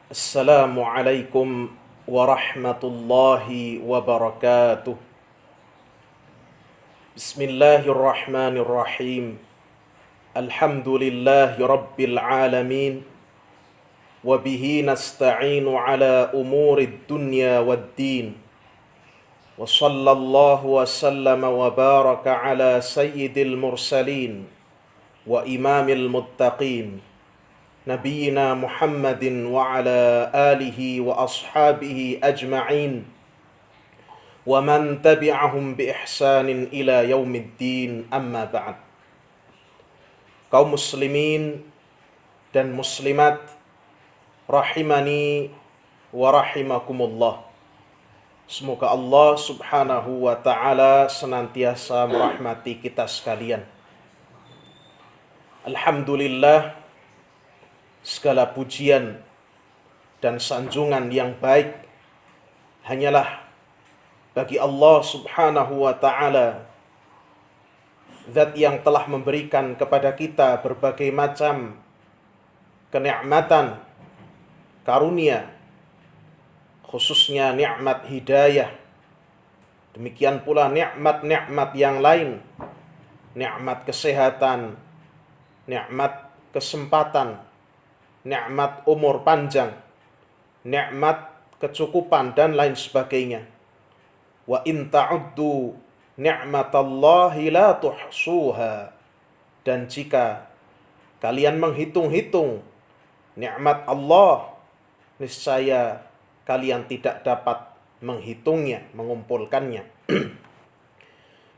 Assalamualaikum warahmatullahi wabarakatuh. Bismillahirrahmanirrahim. Alhamdulillahi rabbil alamin. Wabihi nasta'inu ala umurid dunya waddin. Wa sallallahu wa sallama wa baraka ala sayyidil mursalin wa imamil muttaqin Nabiyyina Muhammadin wa ala alihi wa ashabihi ajma'in wa man tabi'ahum bi ihsanin ila yaumiddin, amma ba'd. Kaum muslimin dan muslimat rahimani wa rahimakumullah. Semoga Allah subhanahu wa ta'ala senantiasa merahmati kita sekalian. Alhamdulillah, segala pujian dan sanjungan yang baik hanyalah bagi Allah subhanahu wa ta'ala, Zat yang telah memberikan kepada kita berbagai macam kenikmatan, karunia, khususnya nikmat hidayah. Demikian pula nikmat-nikmat yang lain, nikmat kesehatan, nikmat kesempatan, nikmat umur panjang, nikmat kecukupan, dan lain sebagainya. Wa in ta'uddu ni'matallahi la tuhsuha. Dan jika kalian menghitung-hitung nikmat Allah, niscaya kalian tidak dapat menghitungnya, mengumpulkannya.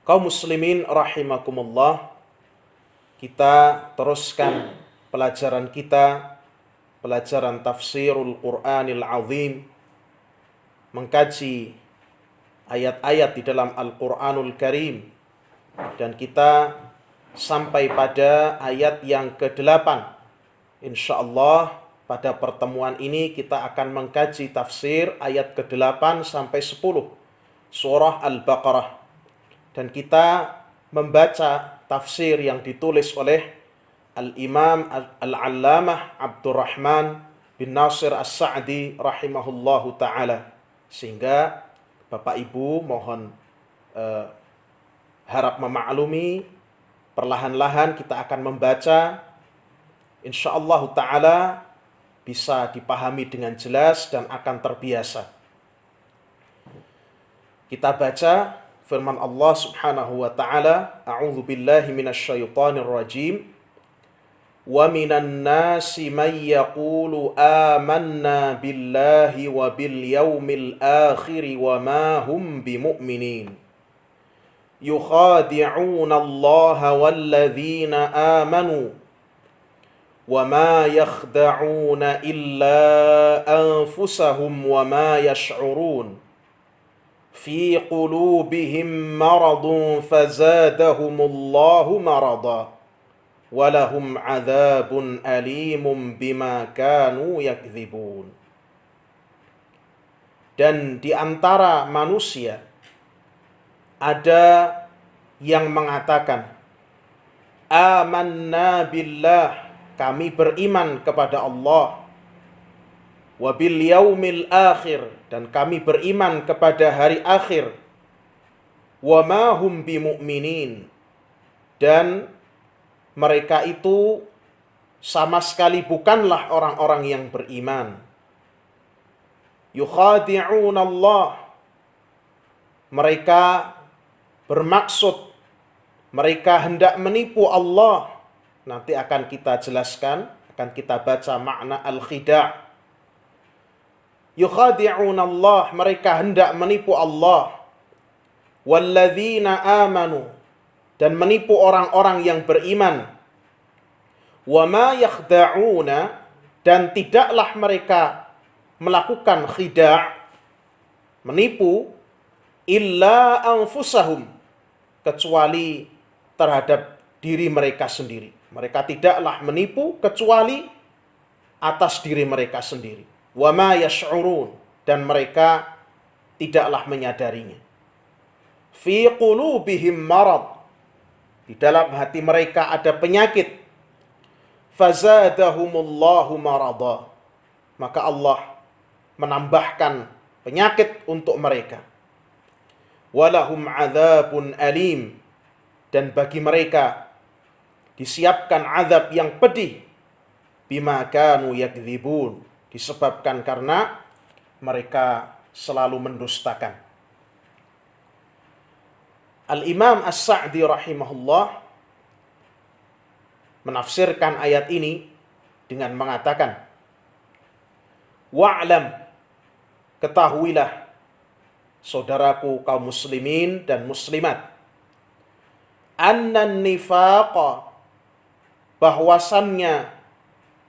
Kaum muslimin rahimakumullah, kita teruskan pelajaran kita, pelajaran tafsirul Qur'anil Azim, mengkaji ayat-ayat di dalam Al-Qur'anul Karim, dan kita sampai pada ayat yang ke-8. Insyaallah pada pertemuan ini kita akan mengkaji tafsir ayat ke-8 sampai 10 surah Al-Baqarah, dan kita membaca tafsir yang ditulis oleh Al-Imam Al-Allamah Abdurrahman bin Nasir As-Sa'di rahimahullahu ta'ala. Sehingga Bapak Ibu mohon harap memaklumi, perlahan-lahan kita akan membaca. InsyaAllah ta'ala bisa dipahami dengan jelas dan akan terbiasa. Kita baca firman Allah subhanahu wa ta'ala. A'udzu billahi minasyaitonir rajim. Wa minan nasi man yaqulu amanna billahi wa bil yaumil akhir wa ma hum bimu'minin. Yukhadi'una Allah walladzina amanu wa ma yakhda'una illa anfusahum wa ma yash'urun. Fi qulubihim maradun fazadahumullahu marada walahum adzabun alimun bima kanu yakdzibun. Dan di antara manusia ada yang mengatakan, amanna billah, kami beriman kepada Allah, wa bil yaumil akhir, dan kami beriman kepada hari akhir, wa ma hum bimu'minin, dan mereka itu sama sekali bukanlah orang-orang yang beriman. Yukhadi'un Allah, mereka bermaksud, mereka hendak menipu Allah. Nanti akan kita jelaskan, akan kita baca makna al-khida'. Yukhadi'un Allah, mereka hendak menipu Allah. Walladzina amanu, dan menipu orang-orang yang beriman. Wa ma yakhda'una, dan tidaklah mereka melakukan khida', menipu, illa anfusahum, kecuali terhadap diri mereka sendiri. Mereka tidaklah menipu kecuali atas diri mereka sendiri. Wa ma yash'urun, dan mereka tidaklah menyadarinya. Fi qulubihim marad, di dalam hati mereka ada penyakit. Fazadahumullahu marada, maka Allah menambahkan penyakit untuk mereka. Walahum adzabun alim, dan bagi mereka disiapkan azab yang pedih, bima kanu yakdzibun, disebabkan karena mereka selalu mendustakan. Al-Imam As-Sa'di rahimahullah menafsirkan ayat ini dengan mengatakan, wa'lam, ketahuilah saudaraku kaum muslimin dan muslimat, annan nifaqa, bahwasannya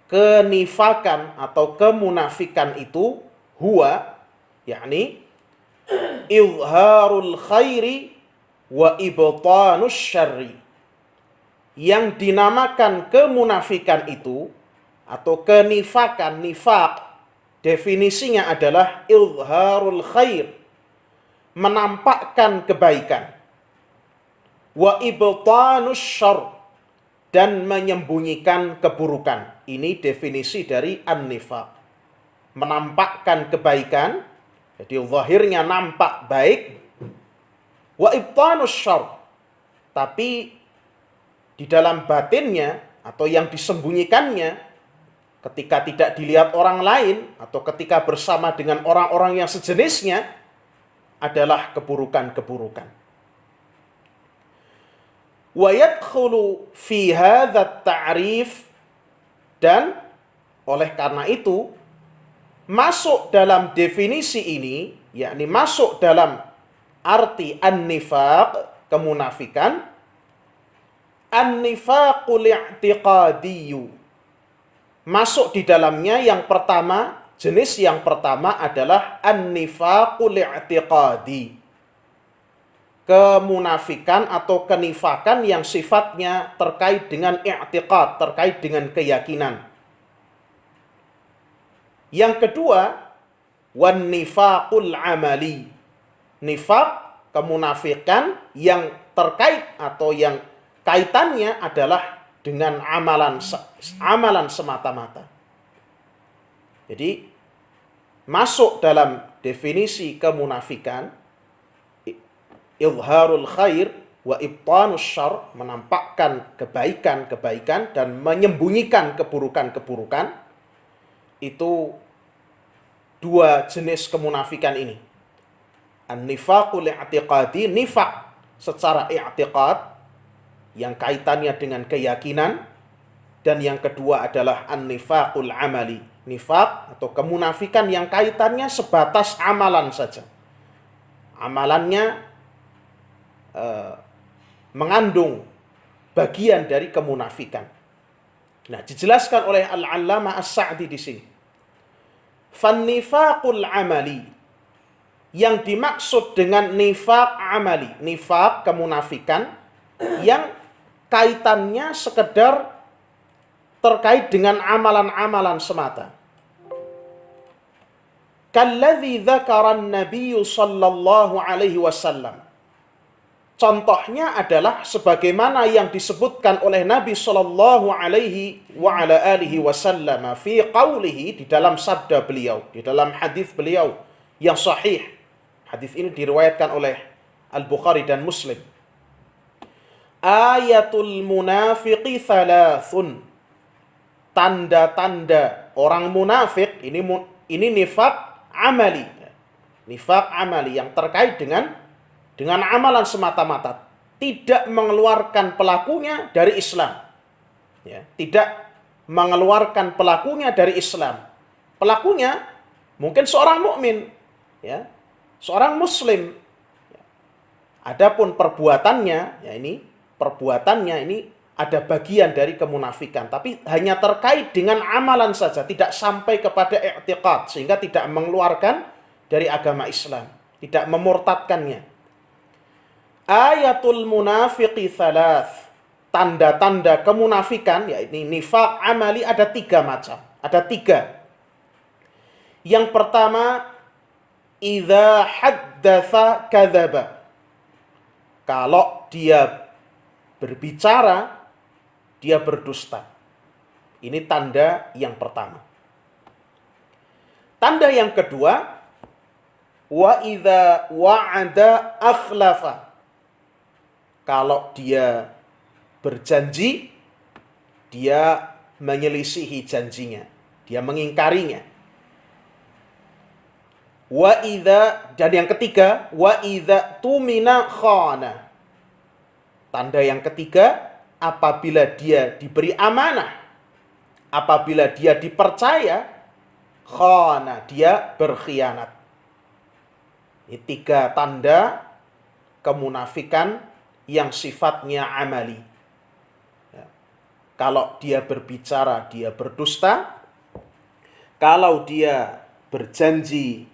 kenifakan atau kemunafikan itu, huwa, yakni izharul khairi wa ibtanus syarri. Yang dinamakan kemunafikan itu atau kenifakan, nifaq, definisinya adalah izharul khair, menampakkan kebaikan, wa ibtanus syarr, dan menyembunyikan keburukan. Ini definisi dari an-nifaq. Menampakkan kebaikan, jadi zahirnya nampak baik, wa ibtanus syarr, tapi di dalam batinnya atau yang disembunyikannya ketika tidak dilihat orang lain atau ketika bersama dengan orang-orang yang sejenisnya adalah keburukan-keburukan. Wa yadkhulu fi hadzal ta'rif, dan oleh karena itu masuk dalam definisi ini, yakni masuk dalam arti an-nifaq, kemunafikan, an-nifaqul i'tiqadiyyu. Masuk di dalamnya yang pertama, jenis yang pertama adalah an-nifaqul i'tiqadi. Kemunafikan atau kenifakan yang sifatnya terkait dengan i'tiqad, terkait dengan keyakinan. Yang kedua, wan nifaqul amali. Nifaq, kemunafikan yang terkait atau yang kaitannya adalah dengan amalan semata-mata. Jadi masuk dalam definisi kemunafikan, izharul khair wa ibtanus syarr, menampakkan kebaikan-kebaikan dan menyembunyikan keburukan-keburukan. Itu dua jenis kemunafikan ini. An-nifaqul i'tiqadi, nifaq secara i'tiqad yang kaitannya dengan keyakinan, dan yang kedua adalah an-nifaqul amali, nifaq atau kemunafikan yang kaitannya sebatas amalan saja. Amalannya mengandung bagian dari kemunafikan. Nah, dijelaskan oleh Al-Allamah As-Sa'di di sini. Fan-nifaqul amali, yang dimaksud dengan nifaq amali, nifaq kemunafikan yang kaitannya sekedar terkait dengan amalan-amalan semata. Kalladzi dzakara an-nabiy sallallahu alaihi wasallam. Contohnya adalah sebagaimana yang disebutkan oleh Nabi sallallahu alaihi wa ala alihi wasallam fi qaulihi, di dalam sabda beliau, di dalam hadis beliau yang sahih. Hadis ini diriwayatkan oleh Al-Bukhari dan Muslim. Ayatul munafiqi thalathun. Tanda-tanda orang munafik, ini nifaq amali. Nifaq amali yang terkait dengan amalan semata-mata, tidak mengeluarkan pelakunya dari Islam. Ya, tidak mengeluarkan pelakunya dari Islam. Pelakunya mungkin seorang mukmin, ya, seorang muslim. Adapun perbuatannya, ya perbuatannya ini ada bagian dari kemunafikan, tapi hanya terkait dengan amalan saja, tidak sampai kepada i'tiqad, sehingga tidak mengeluarkan dari agama Islam, tidak memurtadkannya. Ayatul munafiqi thalath. Tanda-tanda kemunafikan, yakni nifaq amali, ada 3 macam. Ada 3. Yang pertama, idza haddatsa kadzaba. Kalau dia berbicara, dia berdusta. Ini tanda yang pertama. Tanda yang kedua, wa idza wa'ada akhlafa. Kalau dia berjanji, dia menyelisihi janjinya, dia mengingkarinya. Wa idza, dan yang ketiga, wa idza tumina khana. Tanda yang ketiga, apabila dia diberi amanah, apabila dia dipercaya, khana, dia berkhianat. Ini 3 tanda kemunafikan yang sifatnya amali. Ya. Kalau dia berbicara, dia berdusta. Kalau dia berjanji,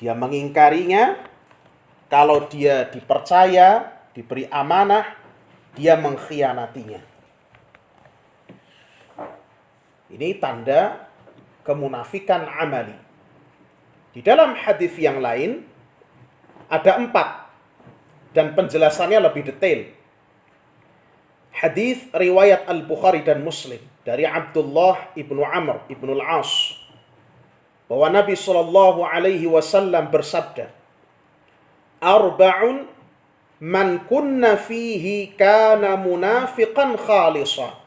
dia mengingkarinya. Kalau dia dipercaya, diberi amanah, dia mengkhianatinya. Ini tanda kemunafikan amali. Di dalam hadis yang lain ada 4 dan penjelasannya lebih detail. Hadis riwayat Al-Bukhari dan Muslim dari Abdullah ibnu Amr ibnu Al-As bahwa Nabi Shallallahu Alaihi Wasallam bersabda, "Arba'un man kunna fihi kana munafiqan khalisa."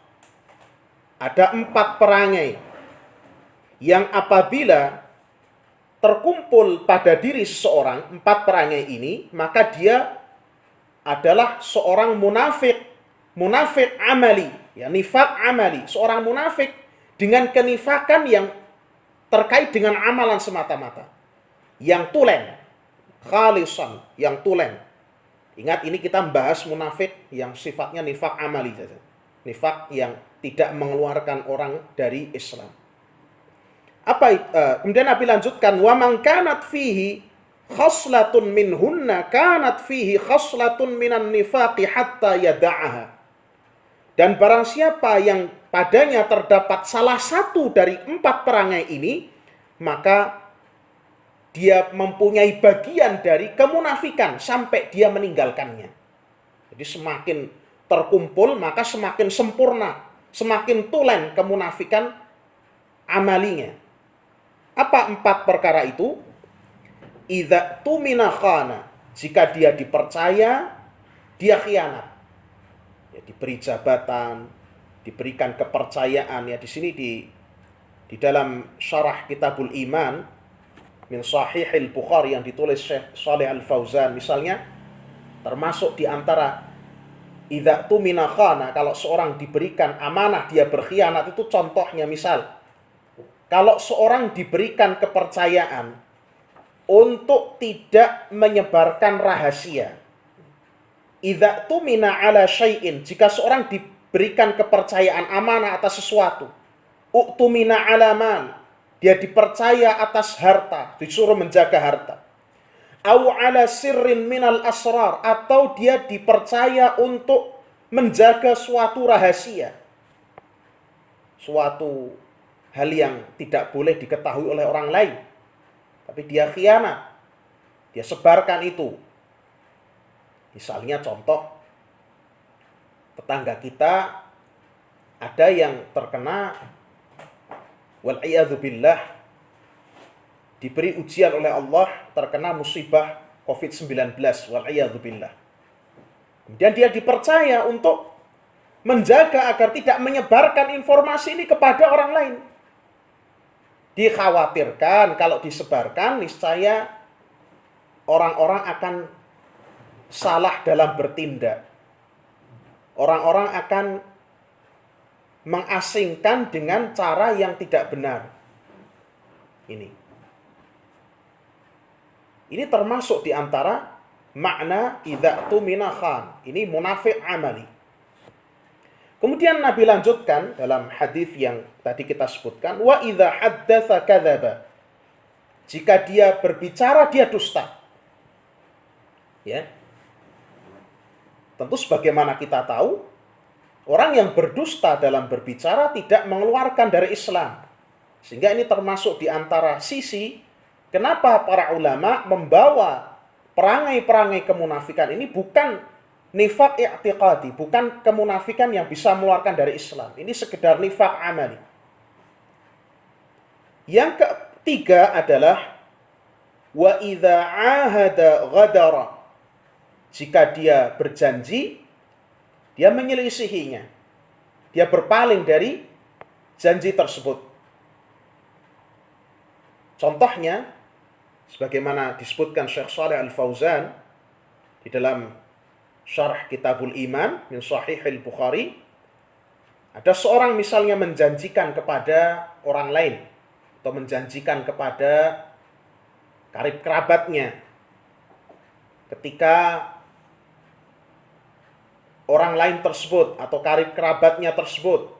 Ada 4 perangai yang apabila terkumpul pada diri seseorang, 4 perangai ini, maka dia adalah seorang munafik, munafik amali, ya, nifak amali, seorang munafik dengan kenifakan yang terkait dengan amalan semata-mata, yang tulen, khalisan, yang tulen. Ingat, ini kita membahas munafik yang sifatnya nifak amali saja, nifak yang tidak mengeluarkan orang dari Islam. Kemudian Nabi lanjutkan, wa man kanat fihi khaslatun minhunna kanat fihi khaslatun minan nifaqi hatta yada'aha. Dan barang siapa yang padanya terdapat salah satu dari 4 perangai ini, maka dia mempunyai bagian dari kemunafikan sampai dia meninggalkannya. Jadi semakin terkumpul, maka semakin sempurna, semakin tulen kemunafikan amalinya. Apa 4 perkara itu? Idza tumina khana, jika dia dipercaya, dia khianat. Ya, diberi jabatan, diberikan kepercayaan. Ya, di sini di dalam syarah Kitabul Iman min Sahihil Bukhari yang ditulis Syekh Shalih Al-Fauzan misalnya, termasuk di antara idza tumina khana, kalau seorang diberikan amanah dia berkhianat, itu contohnya misal kalau seorang diberikan kepercayaan untuk tidak menyebarkan rahasia. Idza tumina ala syai'in, jika seorang diberikan kepercayaan amanah atas sesuatu. U'tumina ala mal, dia dipercaya atas harta, disuruh menjaga harta. Au ala sirrin minal asrar, atau dia dipercaya untuk menjaga suatu rahasia, suatu hal yang tidak boleh diketahui oleh orang lain, tapi dia khianat, dia sebarkan itu. Misalnya contoh, tetangga kita ada yang terkena wal'iyadzubillah, diberi ujian oleh Allah, terkena musibah COVID-19 wal'iyadzubillah. Kemudian dia dipercaya untuk menjaga agar tidak menyebarkan informasi ini kepada orang lain. Dikhawatirkan kalau disebarkan, niscaya orang-orang akan salah dalam bertindak. Orang-orang akan mengasingkan dengan cara yang tidak benar. Ini termasuk di antara makna idza tumina khan. Ini munafik amali. Kemudian Nabi lanjutkan dalam hadis yang tadi kita sebutkan, wa idza haddatsa kadzaba. Jika dia berbicara dia dusta. Ya. Tentu sebagaimana kita tahu, orang yang berdusta dalam berbicara tidak mengeluarkan dari Islam. Sehingga ini termasuk di antara sisi kenapa para ulama membawa perangai-perangai kemunafikan ini bukan nifak i'tiqadi, bukan kemunafikan yang bisa mengeluarkan dari Islam. Ini sekedar nifak amali. Yang Tiga adalah wa idza ahada ghadara. Jika dia berjanji, dia menyelisihinya. Dia berpaling dari janji tersebut. Contohnya, sebagaimana disebutkan Syekh Shalih Al-Fauzan di dalam Syarah Kitabul Iman min Sahihil Bukhari, ada seorang misalnya menjanjikan kepada orang lain atau menjanjikan kepada karib kerabatnya ketika orang lain tersebut atau karib kerabatnya tersebut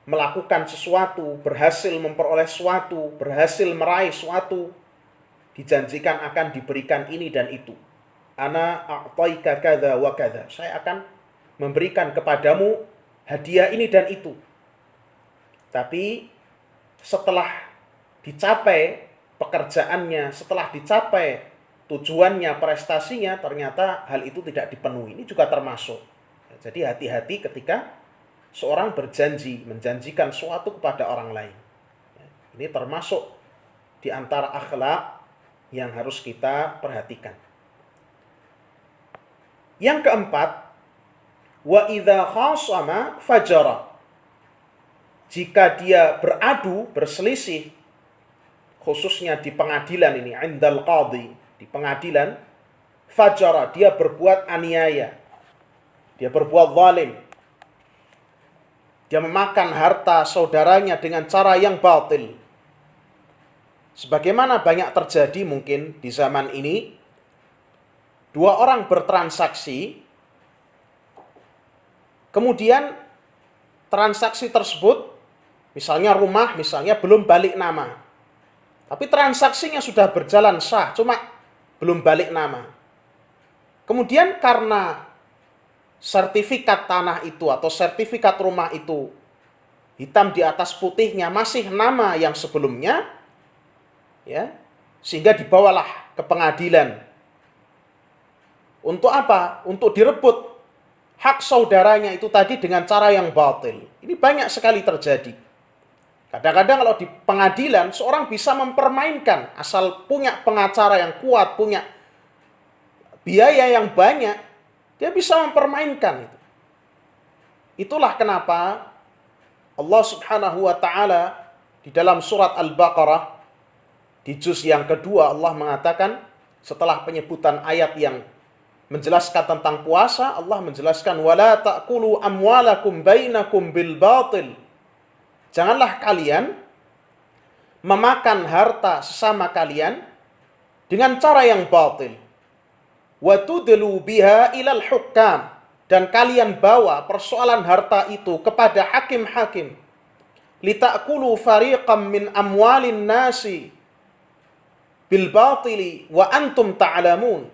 melakukan sesuatu, berhasil memperoleh sesuatu, berhasil meraih sesuatu, dijanjikan akan diberikan ini dan itu. Ana a'taika kadza wa kadza. Saya akan memberikan kepadamu hadiah ini dan itu. Tapi setelah dicapai pekerjaannya, setelah dicapai tujuannya, prestasinya, ternyata hal itu tidak dipenuhi. Ini juga termasuk. Jadi hati-hati ketika seorang berjanji, menjanjikan sesuatu kepada orang lain. Ini termasuk di antara akhlak yang harus kita perhatikan. Yang keempat, wa idza khasama fajara. Jika dia beradu, berselisih, khususnya di pengadilan ini, indal qadhi, di pengadilan, fajara, dia berbuat aniaya, dia berbuat zalim, dia memakan harta saudaranya dengan cara yang batil. Sebagaimana banyak terjadi mungkin di zaman ini, dua orang bertransaksi, kemudian transaksi tersebut, misalnya rumah, misalnya belum balik nama. Tapi transaksinya sudah berjalan sah, cuma belum balik nama. Kemudian karena sertifikat tanah itu atau sertifikat rumah itu hitam di atas putihnya masih nama yang sebelumnya, ya, sehingga dibawalah ke pengadilan. Untuk apa? Untuk direbut hak saudaranya itu tadi dengan cara yang batil. Ini banyak sekali terjadi. Kadang-kadang kalau di pengadilan seorang bisa mempermainkan, asal punya pengacara yang kuat, punya biaya yang banyak, dia bisa mempermainkan itu. Itulah kenapa Allah Subhanahu wa taala di dalam surat Al-Baqarah di juz yang kedua Allah mengatakan, setelah penyebutan ayat yang menjelaskan tentang puasa, Allah menjelaskan wala ta'kulu amwalakum bainakum bil batil. Janganlah kalian memakan harta sesama kalian dengan cara yang batil. Wa tudlu biha ilal hukam, dan kalian bawa persoalan harta itu kepada hakim-hakim. Litakulu fariqam min amwalin nasi bil batili wa antum ta'lamun.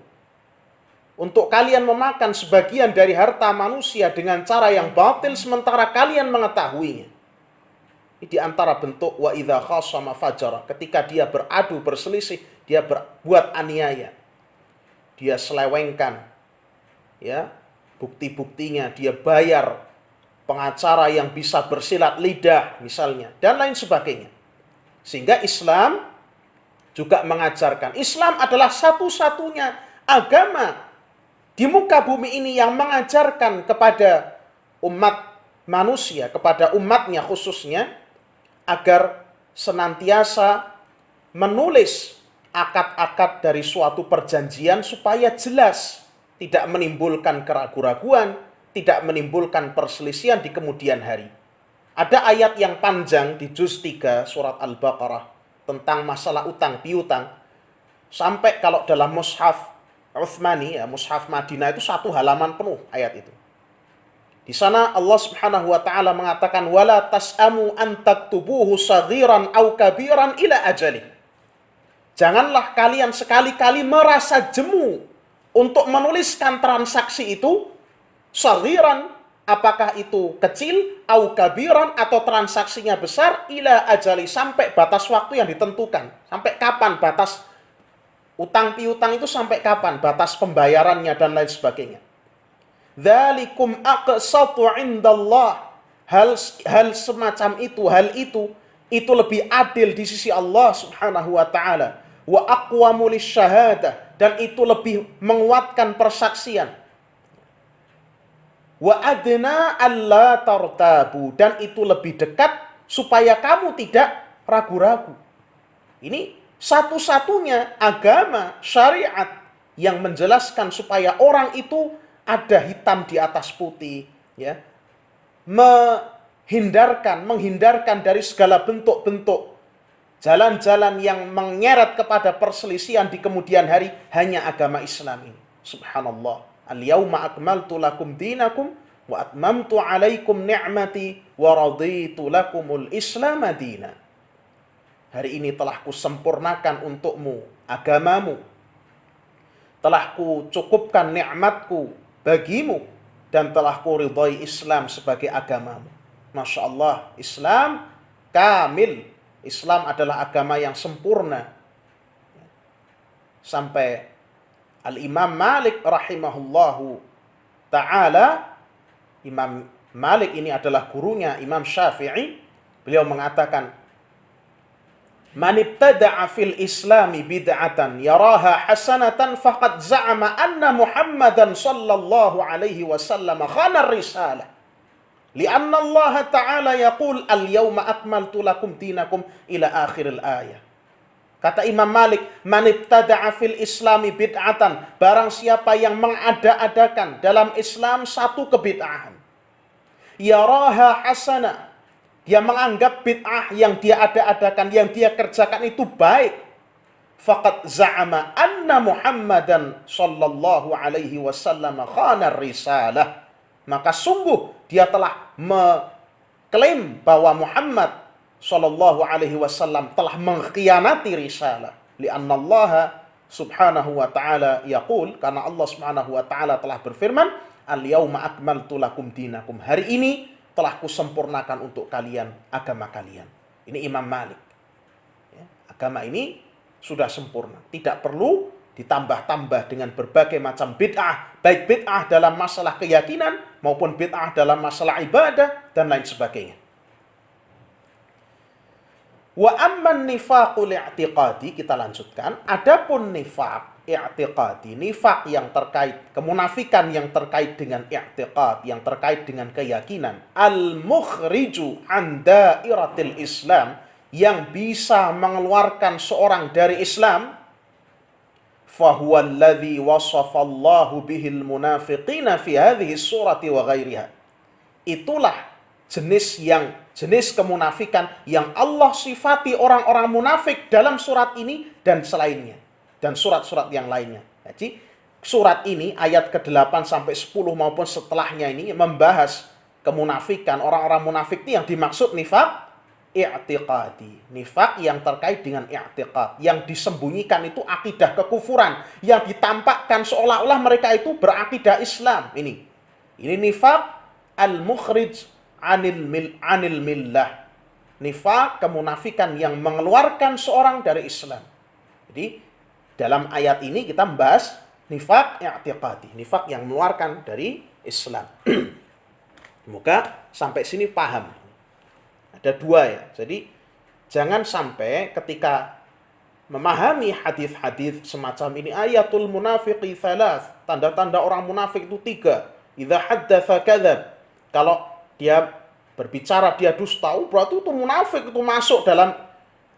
Untuk kalian memakan sebagian dari harta manusia dengan cara yang batil sementara kalian mengetahuinya. Ini di antara bentuk wa idza khasama fajara. Ketika dia beradu, berselisih, dia berbuat aniaya. Dia selewengkan, ya, bukti-buktinya, dia bayar pengacara yang bisa bersilat lidah misalnya, dan lain sebagainya. Sehingga Islam juga mengajarkan, Islam adalah satu-satunya agama di muka bumi ini yang mengajarkan kepada umat manusia, kepada umatnya khususnya, agar senantiasa menulis akad-akad dari suatu perjanjian supaya jelas, tidak menimbulkan keraguan-raguan, tidak menimbulkan perselisihan di kemudian hari. Ada ayat yang panjang di juz 3 surat Al-Baqarah tentang masalah utang piutang, sampai kalau dalam mushaf Utsmani, ya, mushaf Madinah itu satu halaman penuh ayat itu. Di sana Allah Subhanahu wa taala mengatakan wala tas'amu an taktubuhu saghiran aw kabiran ila ajali. Janganlah kalian sekali-kali merasa jemu untuk menuliskan transaksi itu saghiran, apakah itu kecil, aw kabiran, atau transaksinya besar, ila ajali, sampai batas waktu yang ditentukan. Sampai kapan batas utang piutang itu, sampai kapan batas pembayarannya dan lain sebagainya. Dzalikum aqsatu indallah. Hal semacam itu, hal itu itu lebih adil di sisi Allah Subhanahu wa taala. Wa aqwamu lisyahadah, dan itu lebih menguatkan persaksian. Wa adna alla tartabu, dan itu lebih dekat supaya kamu tidak ragu-ragu. Ini satu-satunya agama syariat yang menjelaskan supaya orang itu ada hitam di atas putih, ya. Menghindarkan dari segala bentuk-bentuk jalan-jalan yang menyeret kepada perselisihan di kemudian hari, hanya agama Islam ini. Subhanallah. Al-yauma akmaltu lakum dinakum wa atmamtu alaikum ni'mati wa raditu lakumul Islam madina. Hari ini telah kusempurnakan untukmu agamamu. Telah kucukupkan nikmatku bagimu, dan telah kuridhai Islam sebagai agamamu. Masya Allah, Islam kamil. Islam adalah agama yang sempurna. Sampai Al-Imam Malik rahimahullahu ta'ala, Imam Malik ini adalah gurunya Imam Syafi'i, beliau mengatakan, man ibtada'a fil islami bid'atan yaraha hasanatan faqad za'ama anna Muhammadan sallallahu alaihi wasallam khana risalah. Lianna Allah Ta'ala yaqul al-yawma akmaltu lakum dinakum ila akhiril ayah. Kata Imam Malik, man ibtada'a fil islami bid'atan, barang siapa yang mengada-adakan dalam Islam satu kebid'ahan, yaraha hasanah, dia menganggap bid'ah yang dia ada-adakan, yang dia kerjakan itu baik, faqad za'ama anna Muhammadan sallallahu alaihi wasallam khana risalah, maka sungguh dia telah mengklaim bahwa Muhammad sallallahu alaihi wasallam telah mengkhianati risalah. Lianna Allah subhanahu wa ta'ala yaqul, karena Allah subhanahu wa ta'ala telah berfirman, al-yawma akmaltu lakum dinakum, hari ini telah kusempurnakan untuk kalian agama kalian. Ini Imam Malik. Ya, agama ini sudah sempurna, tidak perlu ditambah-tambah dengan berbagai macam bid'ah, baik bid'ah dalam masalah keyakinan maupun bid'ah dalam masalah ibadah dan lain sebagainya. Wa amman nifaqul i'tiqadi, kita lanjutkan. Adapun nifaq i'tiqadi, nifaq yang terkait, kemunafikan yang terkait dengan i'tiqad, yang terkait dengan keyakinan, al-mukhriju an dairatil Islam, yang bisa mengeluarkan seorang dari Islam, fahuwa alladhi wasafallahu bihil munafiqina fi hadhihi surati wa ghairiha. Itulah jenis kemunafikan yang Allah sifati orang-orang munafik dalam surat ini dan selainnya, dan surat-surat yang lainnya. Jadi surat ini ayat ke-8 sampai 10 maupun setelahnya ini membahas kemunafikan orang-orang munafik ini. Yang dimaksud nifaq i'tiqadi, nifaq yang terkait dengan i'tiqad, yang disembunyikan itu akidah kekufuran, yang ditampakkan seolah-olah mereka itu berakidah Islam. Ini nifaq al-mukhrij anil millah, nifaq kemunafikan yang mengeluarkan seorang dari Islam. Jadi dalam ayat ini kita membahas nifaq i'tiqadi, nifaq yang mengeluarkan dari Islam. Semoga sampai sini paham. Ada dua ya. Jadi jangan sampai ketika memahami hadis-hadis semacam ini, ayatul munafiqi thalath, tanda-tanda orang munafik itu 3. Idza haddatsa kadzab. Kalau dia berbicara dia dusta, berarti itu munafik, itu masuk dalam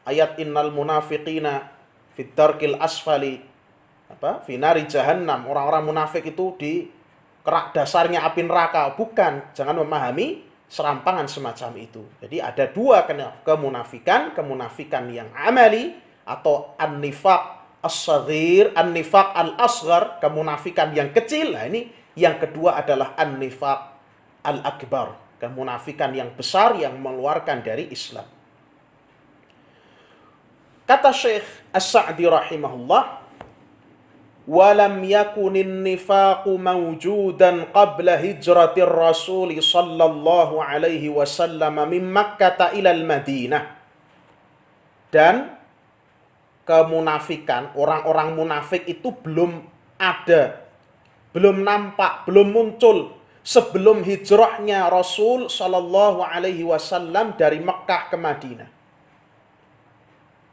ayat innal munafiqina fid darkil asfali fi nari jahannam. Orang-orang munafik itu di kerak dasarnya api neraka. Bukan, jangan memahami serampangan semacam itu. Jadi ada dua kemunafikan, kemunafikan yang amali atau an-nifaq as-saghir, an-nifaq al-asghar, kemunafikan yang kecil. Nah, ini yang kedua adalah an-nifaq al-akbar, kemunafikan yang besar yang mengeluarkan dari Islam. Kata Syekh As-Sa'di rahimahullah, walam yakunin nifaqu mawjudan qabla hijratir rasul sallallahu alaihi wasallam min Makkah ila al-Madinah. Dan kemunafikan, orang-orang munafik itu belum ada, belum nampak, belum muncul sebelum hijrahnya Rasul sallallahu alaihi wasallam dari Mekah ke Madinah.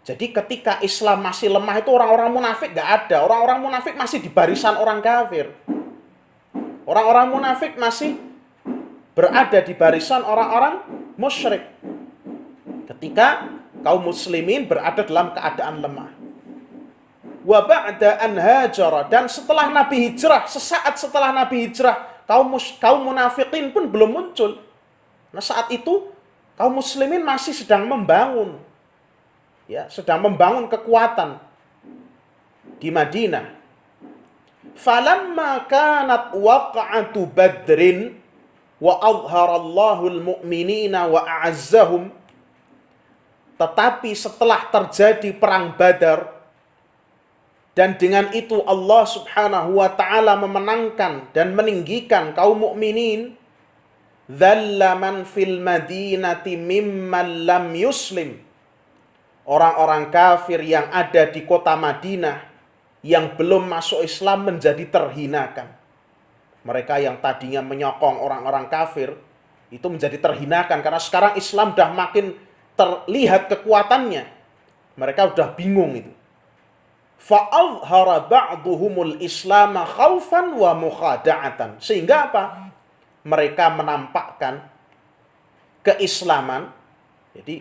Jadi ketika Islam masih lemah itu orang-orang munafik nggak ada. Orang-orang munafik masih di barisan orang kafir. Orang-orang munafik masih berada di barisan orang-orang musyrik. Ketika kaum muslimin berada dalam keadaan lemah. Wa ba'da an hajara, dan setelah Nabi hijrah, sesaat setelah Nabi hijrah, kaum munafikin pun belum muncul. Nah, saat itu kaum muslimin masih sedang membangun, ya, sedang membangun kekuatan di Madinah. Falamma kanat waqa'atu Badrin wa azharallahu al-mu'minina wa a'azzahum, tetapi setelah terjadi perang Badar dan dengan itu Allah Subhanahu wa taala memenangkan dan meninggikan kaum mukminin, dzalla man fil madinati mimman lam yuslim, orang-orang kafir yang ada di kota Madinah yang belum masuk Islam menjadi terhinakan. Mereka yang tadinya menyokong orang-orang kafir itu menjadi terhinakan karena sekarang Islam dah makin terlihat kekuatannya. Mereka udah bingung itu. Fa'adhara ba'duhumul islama khaufan wa mukhada'atan. Sehingga apa? Mereka menampakkan keislaman, jadi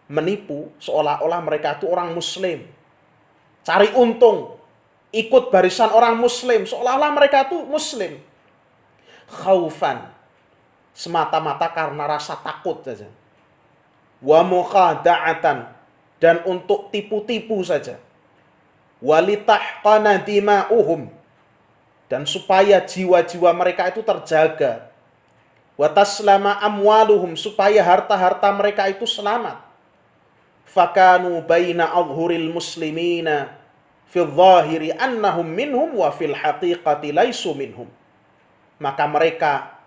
menipu seolah-olah mereka itu orang muslim. Cari untung, ikut barisan orang muslim, seolah-olah mereka itu muslim. Khaufan, semata-mata karena rasa takut saja. Wa mukhada'atan, dan untuk tipu-tipu saja. Walitahqana dima'uhum, dan supaya jiwa-jiwa mereka itu terjaga. Wataslama amwaluhum, supaya harta-harta mereka itu selamat. Fakanu baina adhuril muslimina fil zahiri annahum minhum wa fil haqiqati laisu minhum. Maka mereka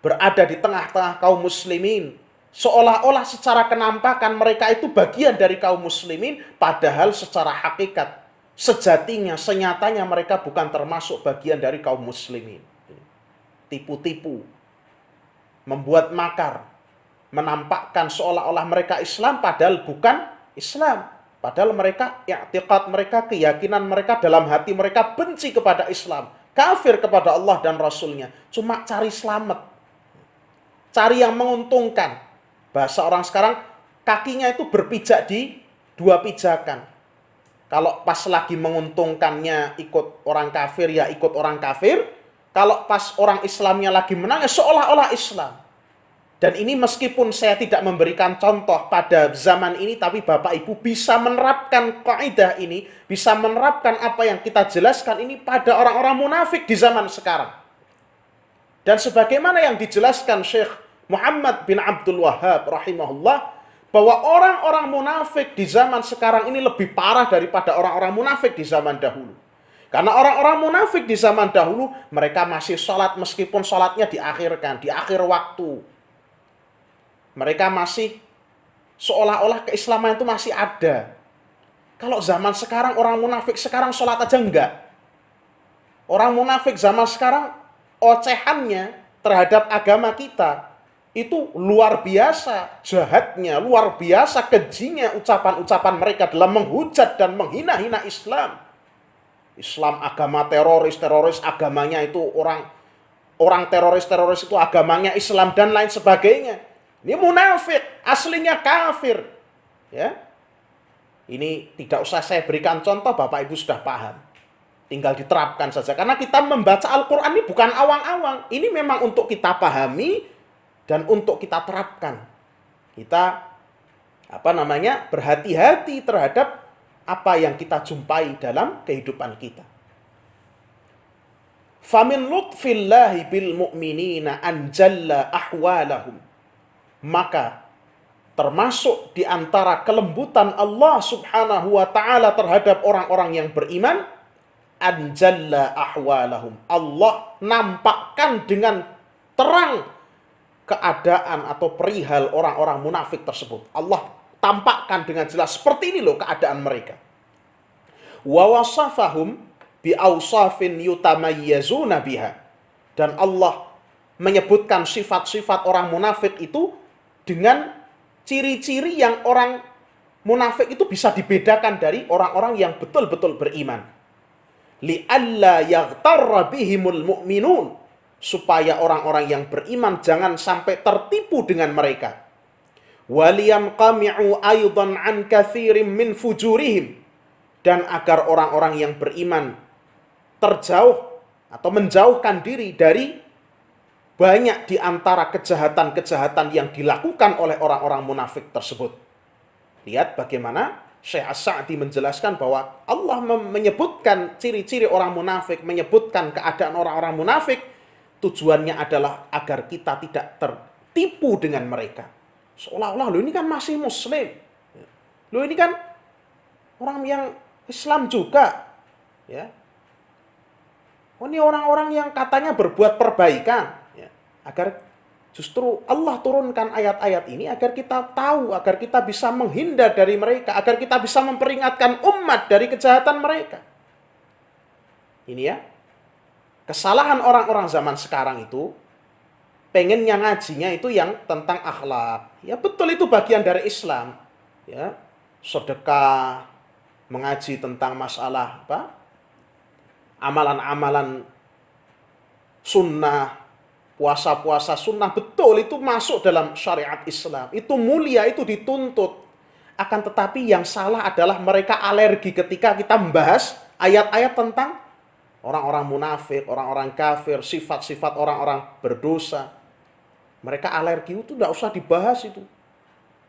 berada di tengah-tengah kaum muslimin, seolah-olah secara kenampakan mereka itu bagian dari kaum muslimin, padahal secara hakikat, sejatinya, senyatanya mereka bukan termasuk bagian dari kaum muslimin. Tipu-tipu, membuat makar, menampakkan seolah-olah mereka Islam padahal bukan Islam. Padahal mereka, i'tiqad mereka, keyakinan mereka, dalam hati mereka benci kepada Islam, kafir kepada Allah dan Rasulnya. Cuma cari selamat, cari yang menguntungkan. Bahasa orang sekarang, kakinya itu berpijak di dua pijakan. Kalau pas lagi menguntungkannya ikut orang kafir, ya ikut orang kafir. Kalau pas orang Islamnya lagi menang, ya seolah-olah Islam. Dan ini meskipun saya tidak memberikan contoh pada zaman ini, tapi Bapak Ibu bisa menerapkan kaidah ini, bisa menerapkan apa yang kita jelaskan ini pada orang-orang munafik di zaman sekarang. Dan sebagaimana yang dijelaskan Syekh Muhammad bin Abdul Wahhab rahimahullah, bahwa orang-orang munafik di zaman sekarang ini lebih parah daripada orang-orang munafik di zaman dahulu. Karena orang-orang munafik di zaman dahulu, mereka masih sholat meskipun sholatnya diakhirkan, di akhir waktu. Mereka masih seolah-olah keislaman itu masih ada. Kalau zaman sekarang, orang munafik sekarang sholat aja enggak. Orang munafik zaman sekarang, ocehannya terhadap agama kita itu luar biasa jahatnya, luar biasa kejinya ucapan-ucapan mereka dalam menghujat dan menghina-hina Islam. Islam agama teroris agamanya itu orang teroris itu agamanya Islam dan lain sebagainya. Ini munafik, aslinya kafir. Ya. Ini tidak usah saya berikan contoh, Bapak Ibu sudah paham. Tinggal diterapkan saja. Karena kita membaca Al-Quran ini bukan awang-awang. Ini memang untuk kita pahami dan untuk kita terapkan. Kita berhati-hati terhadap apa yang kita jumpai dalam kehidupan kita. Famin lutfillahi bil mu'minina anjalla ahwalahum. Maka termasuk di antara kelembutan Allah Subhanahu wa taala terhadap orang-orang yang beriman, anjalla ahwalahum. Allah nampakkan dengan terang keadaan atau perihal orang-orang munafik tersebut. Allah tampakkan dengan jelas, seperti ini loh keadaan mereka. Wa wasafahum bi awsafin yutamayyazuna biha. Dan Allah menyebutkan sifat-sifat orang munafik itu dengan ciri-ciri yang orang munafik itu bisa dibedakan dari orang-orang yang betul-betul beriman. Li'alla yaghtarra bihimul mu'minun, supaya orang-orang yang beriman jangan sampai tertipu dengan mereka. Waliyamqami'u aydan an katsirin min fujurihim, dan agar orang-orang yang beriman terjauh atau menjauhkan diri dari banyak di antara kejahatan-kejahatan yang dilakukan oleh orang-orang munafik tersebut. Lihat bagaimana Syekh As-Sa'di menjelaskan bahwa Allah menyebutkan ciri-ciri orang munafik, menyebutkan keadaan orang-orang munafik, tujuannya adalah agar kita tidak tertipu dengan mereka. Seolah-olah lo ini kan masih muslim, lo ini kan orang yang Islam juga, ya. Oh, ini orang-orang yang katanya berbuat perbaikan, ya. Agar justru Allah turunkan ayat-ayat ini agar kita tahu, agar kita bisa menghindar dari mereka, agar kita bisa memperingatkan umat dari kejahatan mereka. Ini ya, kesalahan orang-orang zaman sekarang itu, pengennya ngajinya itu yang tentang akhlak. Ya betul, itu bagian dari Islam. Ya, sedekah, mengaji tentang masalah apa? Amalan-amalan sunnah, puasa-puasa sunnah, betul itu masuk dalam syariat Islam. Itu mulia, itu dituntut. Akan tetapi yang salah adalah mereka alergi ketika kita membahas ayat-ayat tentang orang-orang munafik, orang-orang kafir, sifat-sifat orang-orang berdosa. Mereka alergi, itu tidak usah dibahas itu.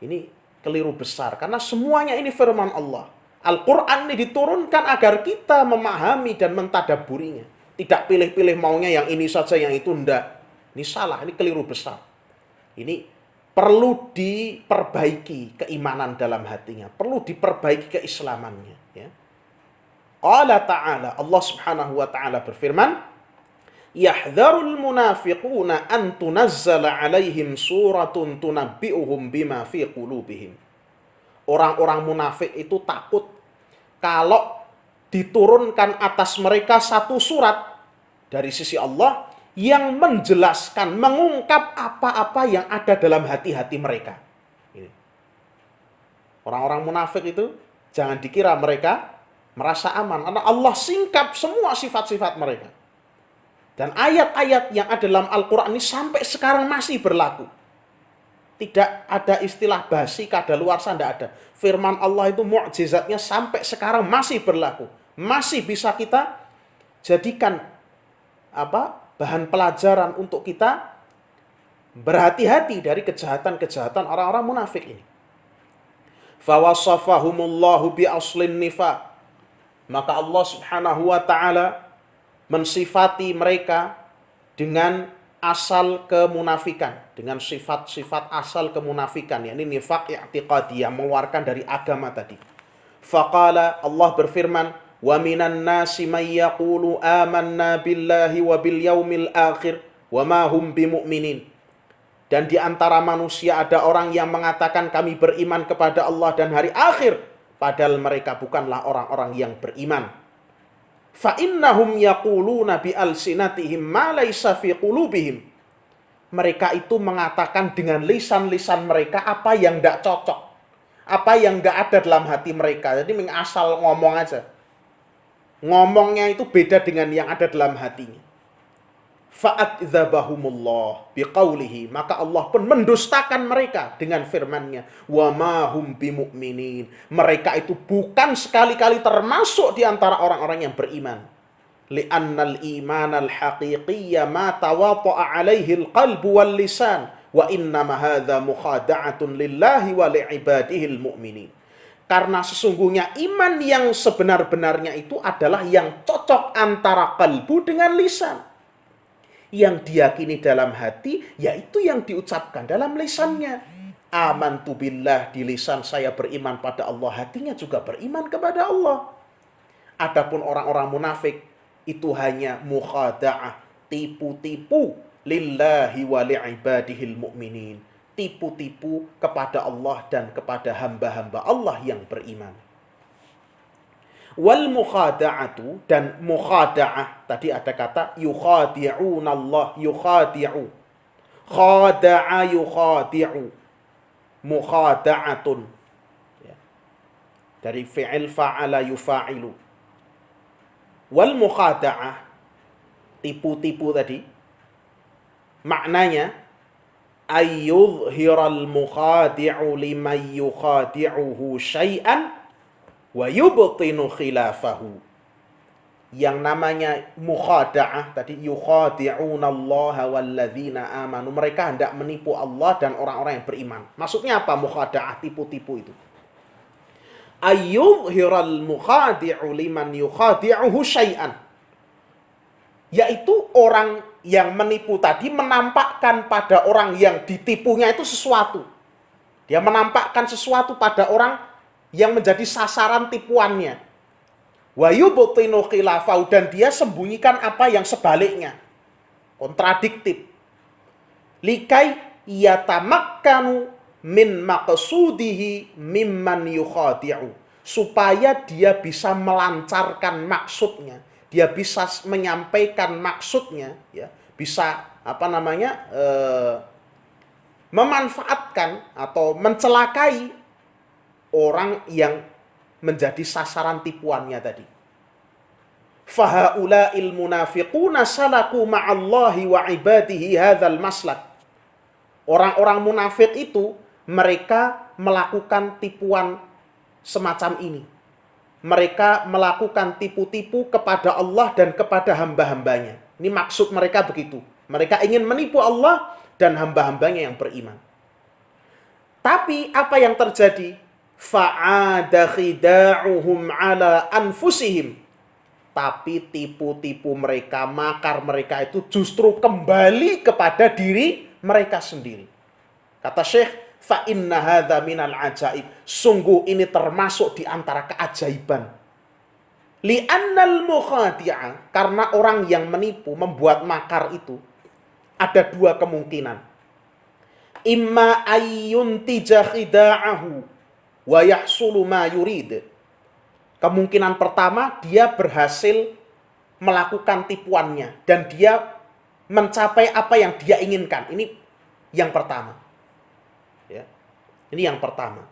Ini keliru besar, karena semuanya ini firman Allah. Al-Quran ini diturunkan agar kita memahami dan mentadaburinya. Tidak pilih-pilih maunya yang ini saja, yang itu enggak. Ini salah, ini keliru besar. Ini perlu diperbaiki keimanan dalam hatinya. Perlu diperbaiki keislamannya. Ya. Qala ta'ala, Allah subhanahu wa ta'ala berfirman, yahdharul munafiquna an tunazzala alaihim suratun tunabbi'uhum bima fi qulubihim. Orang-orang munafik itu takut kalau diturunkan atas mereka satu surat dari sisi Allah yang menjelaskan, mengungkap apa-apa yang ada dalam hati-hati mereka. Ini. Orang-orang munafik itu jangan dikira mereka merasa aman, karena Allah singkap semua sifat-sifat mereka. Dan ayat-ayat yang ada dalam Al-Quran ini sampai sekarang masih berlaku. Tidak ada istilah basi, kadaluarsa, tidak ada. Firman Allah itu mukjizatnya sampai sekarang masih berlaku. Masih bisa kita jadikan bahan pelajaran untuk kita berhati-hati dari kejahatan-kejahatan orang-orang munafik ini. Fawasafahumullahu bi aslin nifaq. Maka Allah subhanahu wa ta'ala mensifati mereka dengan asal kemunafikan, dengan sifat-sifat asal kemunafikan, yakni nifaq i'tiqadi, yang mengeluarkan dari agama tadi. Faqala, Allah berfirman, wa minan nasi may yaqulu amanna billahi wa bil yaumil akhir wa ma hum bimu'minin. Dan di antara manusia ada orang yang mengatakan kami beriman kepada Allah dan hari akhir, padahal mereka bukanlah orang-orang yang beriman. Fa innahum yaquluna bi alsinatihim ma laysa fi qulubihim. Mereka itu mengatakan dengan lisan-lisan mereka apa yang tidak cocok, apa yang tidak ada dalam hati mereka. Jadi mengasal ngomong aja. Ngomongnya itu beda dengan yang ada dalam hatinya. Fa'adzabahumullah biqaulihi, maka Allah pun mendustakan mereka dengan firman-Nya, wa ma hum bimu'minin. Mereka itu bukan sekali-kali termasuk di antara orang-orang yang beriman. Li'annal iman al-haqiqiyya ma tawata'a alaihi al-qalbu wal lisan, wa innama hadza mukhada'atun lillahi wa li'ibadihi al-mu'minin. Karena sesungguhnya iman yang sebenar-benarnya itu adalah yang cocok antara kalbu dengan lisan. Yang diyakini dalam hati, yaitu yang diucapkan dalam lisannya. Amantu billah, di lisan saya beriman pada Allah, hatinya juga beriman kepada Allah. Adapun orang-orang munafik, itu hanya mukhada'ah, tipu-tipu, lillahi wa li'ibadihil mu'minin. Tipu-tipu kepada Allah dan kepada hamba-hamba Allah yang beriman. Wal mukhada'atu, dan mukhada'ah tadi ada kata yukhadi'un Allah, yukhadi'u, khada'a yukhadi'u, mukhada'atun, ya. Dari fi'il fa'ala yufa'ilu. Wal mukhada'ah, tipu-tipu tadi, maknanya ayyudhiral mukhadi'u liman yukhadi'uhu syai'an wa yubtinu khilafahu. Yang namanya mukhada'ah tadi, yukhadi'unallaha walladzina amanu, mereka hendak menipu Allah dan orang-orang yang beriman. Maksudnya apa mukhada'ah, tipu-tipu itu? Ayyudhiral mukhadi'u liman yukhadi'uhu syai'an, yaitu orang yang menipu tadi menampakkan pada orang yang ditipunya itu sesuatu. Dia menampakkan sesuatu pada orang yang menjadi sasaran tipuannya. Wa yubtinu khilafau, dan dia sembunyikan apa yang sebaliknya, kontradiktif. Likai yatamakkanu min maqsudihi mimman yukhadi'u, supaya dia bisa melancarkan maksudnya, dia bisa menyampaikan maksudnya, ya, bisa memanfaatkan atau mencelakai orang yang menjadi sasaran tipuannya tadi. Fahaula'il munafiquna salaku ma'allahi wa ibadihi hadzal maslak. Orang-orang munafik itu mereka melakukan tipuan semacam ini. Mereka melakukan tipu-tipu kepada Allah dan kepada hamba-hambanya. Ini maksud mereka begitu. Mereka ingin menipu Allah dan hamba-hambanya yang beriman. Tapi apa yang terjadi? Fa'ada khida'uhum ala anfusihim. Tapi tipu-tipu mereka, makar mereka itu justru kembali kepada diri mereka sendiri. Kata Syekh, fa inna hadza minal ajaib. Sungguh ini termasuk di antara keajaiban. Li'annal mukhadi'a, karena orang yang menipu, membuat makar itu ada dua kemungkinan. Imma ayyuntija khida'ahu wa yahsulu ma yurid. Kemungkinan pertama, dia berhasil melakukan tipuannya dan dia mencapai apa yang dia inginkan. Ini yang pertama. Ya. Ini yang pertama.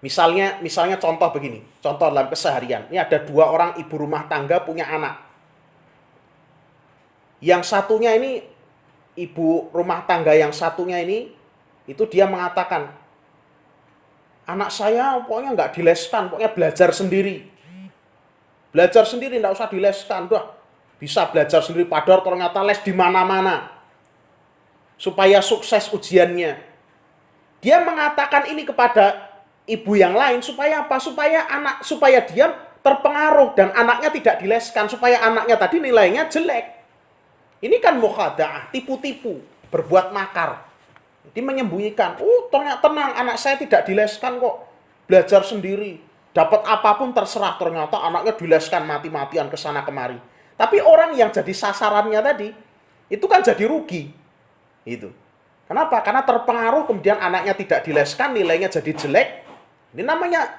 Misalnya contoh begini, contoh dalam keseharian. Ini ada dua orang ibu rumah tangga punya anak. Yang satunya ini, ibu rumah tangga yang satunya ini, itu dia mengatakan, anak saya pokoknya nggak dileskan, pokoknya belajar sendiri. Belajar sendiri, nggak usah dileskan. Dah, bisa belajar sendiri, padahal ternyata les di mana-mana. Supaya sukses ujiannya. Dia mengatakan ini kepada ibu yang lain, supaya apa? Supaya dia terpengaruh dan anaknya tidak dileskan, supaya anaknya tadi nilainya jelek. Ini kan mukhada'ah, tipu-tipu, berbuat makar. Jadi menyembunyikan, ternyata tenang, anak saya tidak dileskan kok, belajar sendiri, dapat apapun terserah, ternyata anaknya dileskan mati-matian ke sana kemari. Tapi orang yang jadi sasarannya tadi, itu kan jadi rugi. Itu. Kenapa? Karena terpengaruh, kemudian anaknya tidak dileskan, nilainya jadi jelek. Ini namanya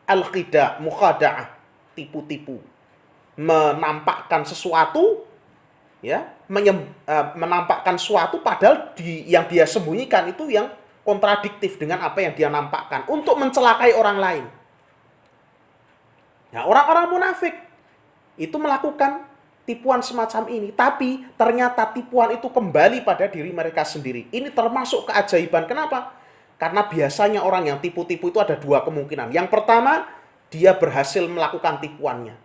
al-khida, mukhada'ah, tipu-tipu. Menampakkan sesuatu, ya, menampakkan suatu padahal yang dia sembunyikan itu yang kontradiktif dengan apa yang dia nampakkan untuk mencelakai orang lain. Nah, orang-orang munafik itu melakukan tipuan semacam ini, tapi ternyata tipuan itu kembali pada diri mereka sendiri. Ini termasuk keajaiban. Kenapa? Karena biasanya orang yang tipu-tipu itu ada dua kemungkinan. Yang pertama, dia berhasil melakukan tipuannya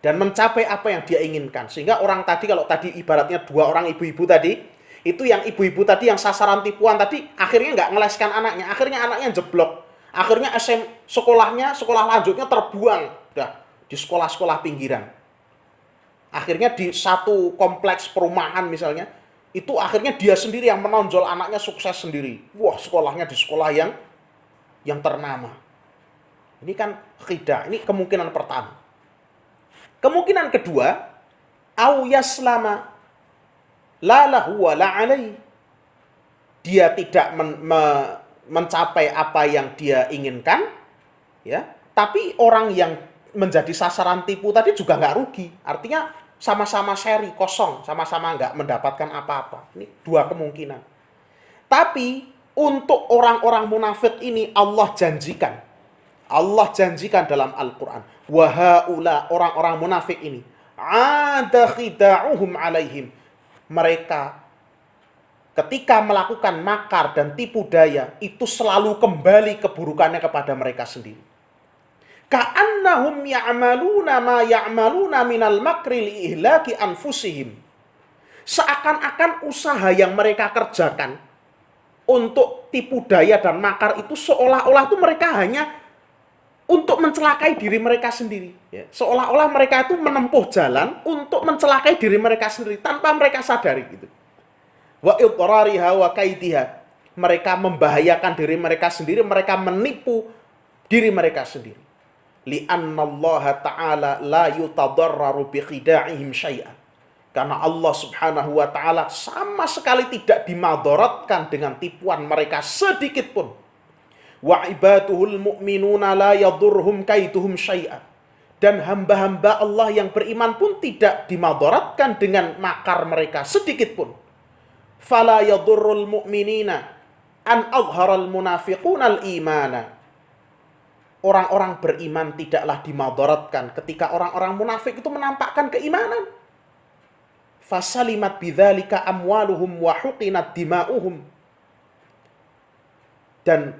dan mencapai apa yang dia inginkan. Sehingga orang tadi, kalau tadi ibaratnya dua orang ibu-ibu tadi, itu yang ibu-ibu tadi yang sasaran tipuan tadi, akhirnya nggak ngeleskan anaknya. Akhirnya anaknya jeblok. Akhirnya sekolah lanjutnya terbuang. Dah, di sekolah-sekolah pinggiran. Akhirnya di satu kompleks perumahan misalnya, itu akhirnya dia sendiri yang menonjol, anaknya sukses sendiri. Wah, sekolahnya di sekolah yang ternama. Ini kan khidah, ini kemungkinan pertama. Kemungkinan kedua, au yaslama la lahu wa la alaihi. Dia tidak mencapai apa yang dia inginkan, ya. Tapi orang yang menjadi sasaran tipu tadi juga nggak rugi. Artinya sama-sama seri, kosong, sama-sama nggak mendapatkan apa-apa. Ini dua kemungkinan. Tapi untuk orang-orang munafik ini Allah Allah janjikan dalam Al-Quran, wahaula, orang-orang munafik ini, ada khida'uhum alaihim, mereka ketika melakukan makar dan tipu daya, itu selalu kembali keburukannya kepada mereka sendiri. Ka'annahum ya'maluna ma ya'maluna minal makri li'ihlaki anfusihim. Seakan-akan usaha yang mereka kerjakan untuk tipu daya dan makar itu seolah-olah itu mereka hanya untuk mencelakai diri mereka sendiri. Ya. Seolah-olah mereka itu menempuh jalan untuk mencelakai diri mereka sendiri tanpa mereka sadari gitu. Wa idrariha wa kaidiha. Mereka membahayakan diri mereka sendiri, mereka menipu diri mereka sendiri. Li'annallaha ta'ala la yutadarraru bikhida'ihim syai'an. Karena Allah Subhanahu wa taala sama sekali tidak dimadaratkan dengan tipuan mereka sedikit pun. Wa ibaduhul mu'minuna la yadurhum kaiduhum syai'an. Dan hamba-hamba Allah yang beriman pun tidak dimadaratkan dengan makar mereka sedikit pun. Fala yadurrul mu'minina an azharal munafiqunal imana. Orang-orang beriman tidaklah dimadaratkan ketika orang-orang munafik itu menampakkan keimanan. Fasalimat bidzalika amwaluhum wa huqinat dima'uhum. Dan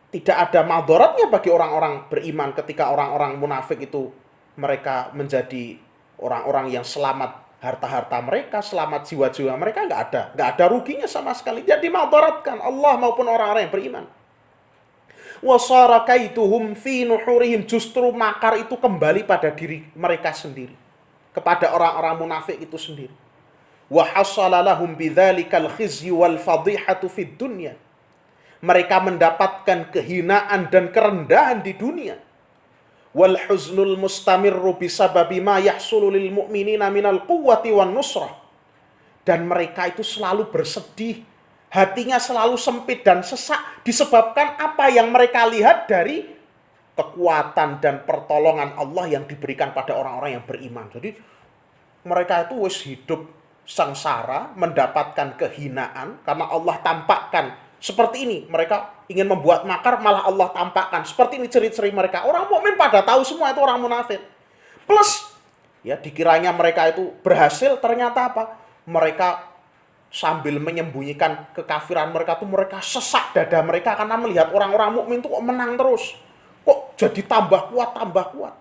tidak ada madaratnya bagi orang-orang beriman ketika orang-orang munafik itu mereka menjadi orang-orang yang selamat harta-harta mereka, selamat jiwa-jiwa mereka, nggak ada ruginya sama sekali. Jadi madaratkan Allah maupun orang-orang yang beriman. Wasara kaiduhum fi nuhurihim, justru makar itu kembali pada diri mereka sendiri, kepada orang-orang munafik itu sendiri. Wa hasala lahum bidzalikal khizyu wal fadihatu fid dunya. Mereka mendapatkan kehinaan dan kerendahan di dunia. Wal huznul mustamirru bisababi ma yahsulu lil mu'minina minal quwwati wan nusrah. Dan mereka itu selalu bersedih, hatinya selalu sempit dan sesak disebabkan apa yang mereka lihat dari kekuatan dan pertolongan Allah yang diberikan pada orang-orang yang beriman. Jadi mereka itu wis hidup sengsara, mendapatkan kehinaan karena Allah tampakkan seperti ini. Mereka ingin membuat makar, malah Allah tampakkan. Seperti ini ciri-ciri mereka. Orang mukmin pada tahu semua itu orang munafik. Plus, ya dikiranya mereka itu berhasil, ternyata apa? Mereka sambil menyembunyikan kekafiran mereka tuh, mereka sesak dada mereka karena melihat orang-orang mukmin tuh kok menang terus. Kok jadi tambah kuat, tambah kuat.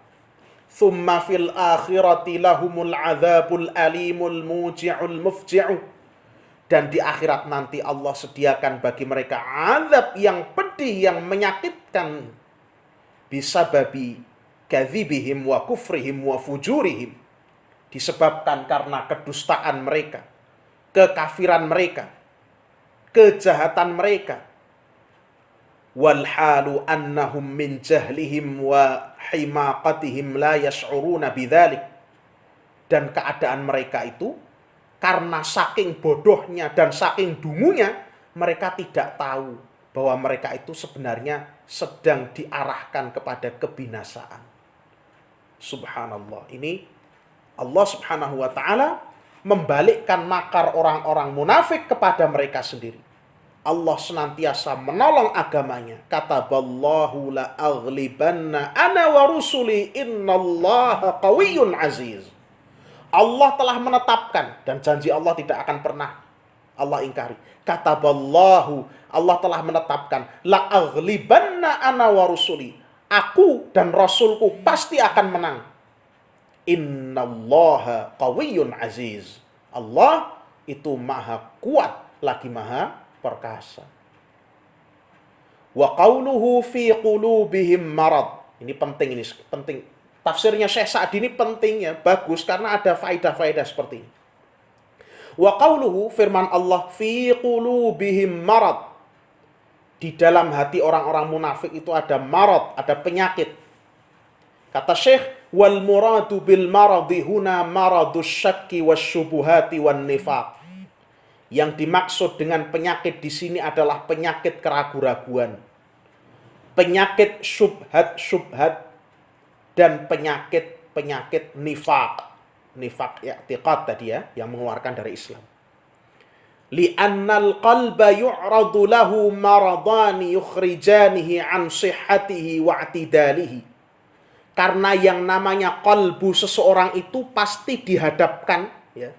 Tsumma fil akhirati lahumul adzabul alimul muji'ul mufji'u. Dan di akhirat nanti Allah sediakan bagi mereka azab yang pedih, yang menyakitkan. Bisababi kadzibihim wa kufrihim wa fujurihim. Disebabkan karena kedustaan mereka, kekafiran mereka, kejahatan mereka. Walhalu annahum min jahlihim wa himaqatihim la yash'uruna bidzalik. Dan keadaan mereka itu karena saking bodohnya dan saking dungunya, mereka tidak tahu bahwa mereka itu sebenarnya sedang diarahkan kepada kebinasaan. Subhanallah. Ini Allah Subhanahu wa ta'ala membalikkan makar orang-orang munafik kepada mereka sendiri. Allah senantiasa menolong agamanya. Kataballahu la aghlibanna ana wa rusuli innallaha qawiyyun aziz. Allah telah menetapkan, dan janji Allah tidak akan pernah Allah ingkari. Kataballahu, Allah telah menetapkan, la aghlibanna ana wa rusuli. Aku dan Rasulku pasti akan menang. Innallaha qawiyyun aziz. Allah itu maha kuat lagi maha perkasa. Wa qawluhu fi qulubihim marad. Ini penting, ini penting. Tafsirnya Syekh Sa'di ini pentingnya, bagus karena ada faedah-faedah seperti ini. Wa qawluhu, firman Allah, fi qulubihim marad. Di dalam hati orang-orang munafik itu ada marad, ada penyakit. Kata Syekh, wal muradu bil maradi huna maradus syakki wasyubuhati wan nifaq. Yang dimaksud dengan penyakit di sini adalah penyakit keraguan-raguan, penyakit syubhat-syubhat, dan penyakit nifaq. Nifaq i'tiqad tadi ya, yang mengeluarkan dari Islam. Li'annal qalba yu'radu lahu maradani yukhrijanihi an sihhatihi wa i'tidalihi. Karena yang namanya qalbu seseorang itu pasti dihadapkan, ya,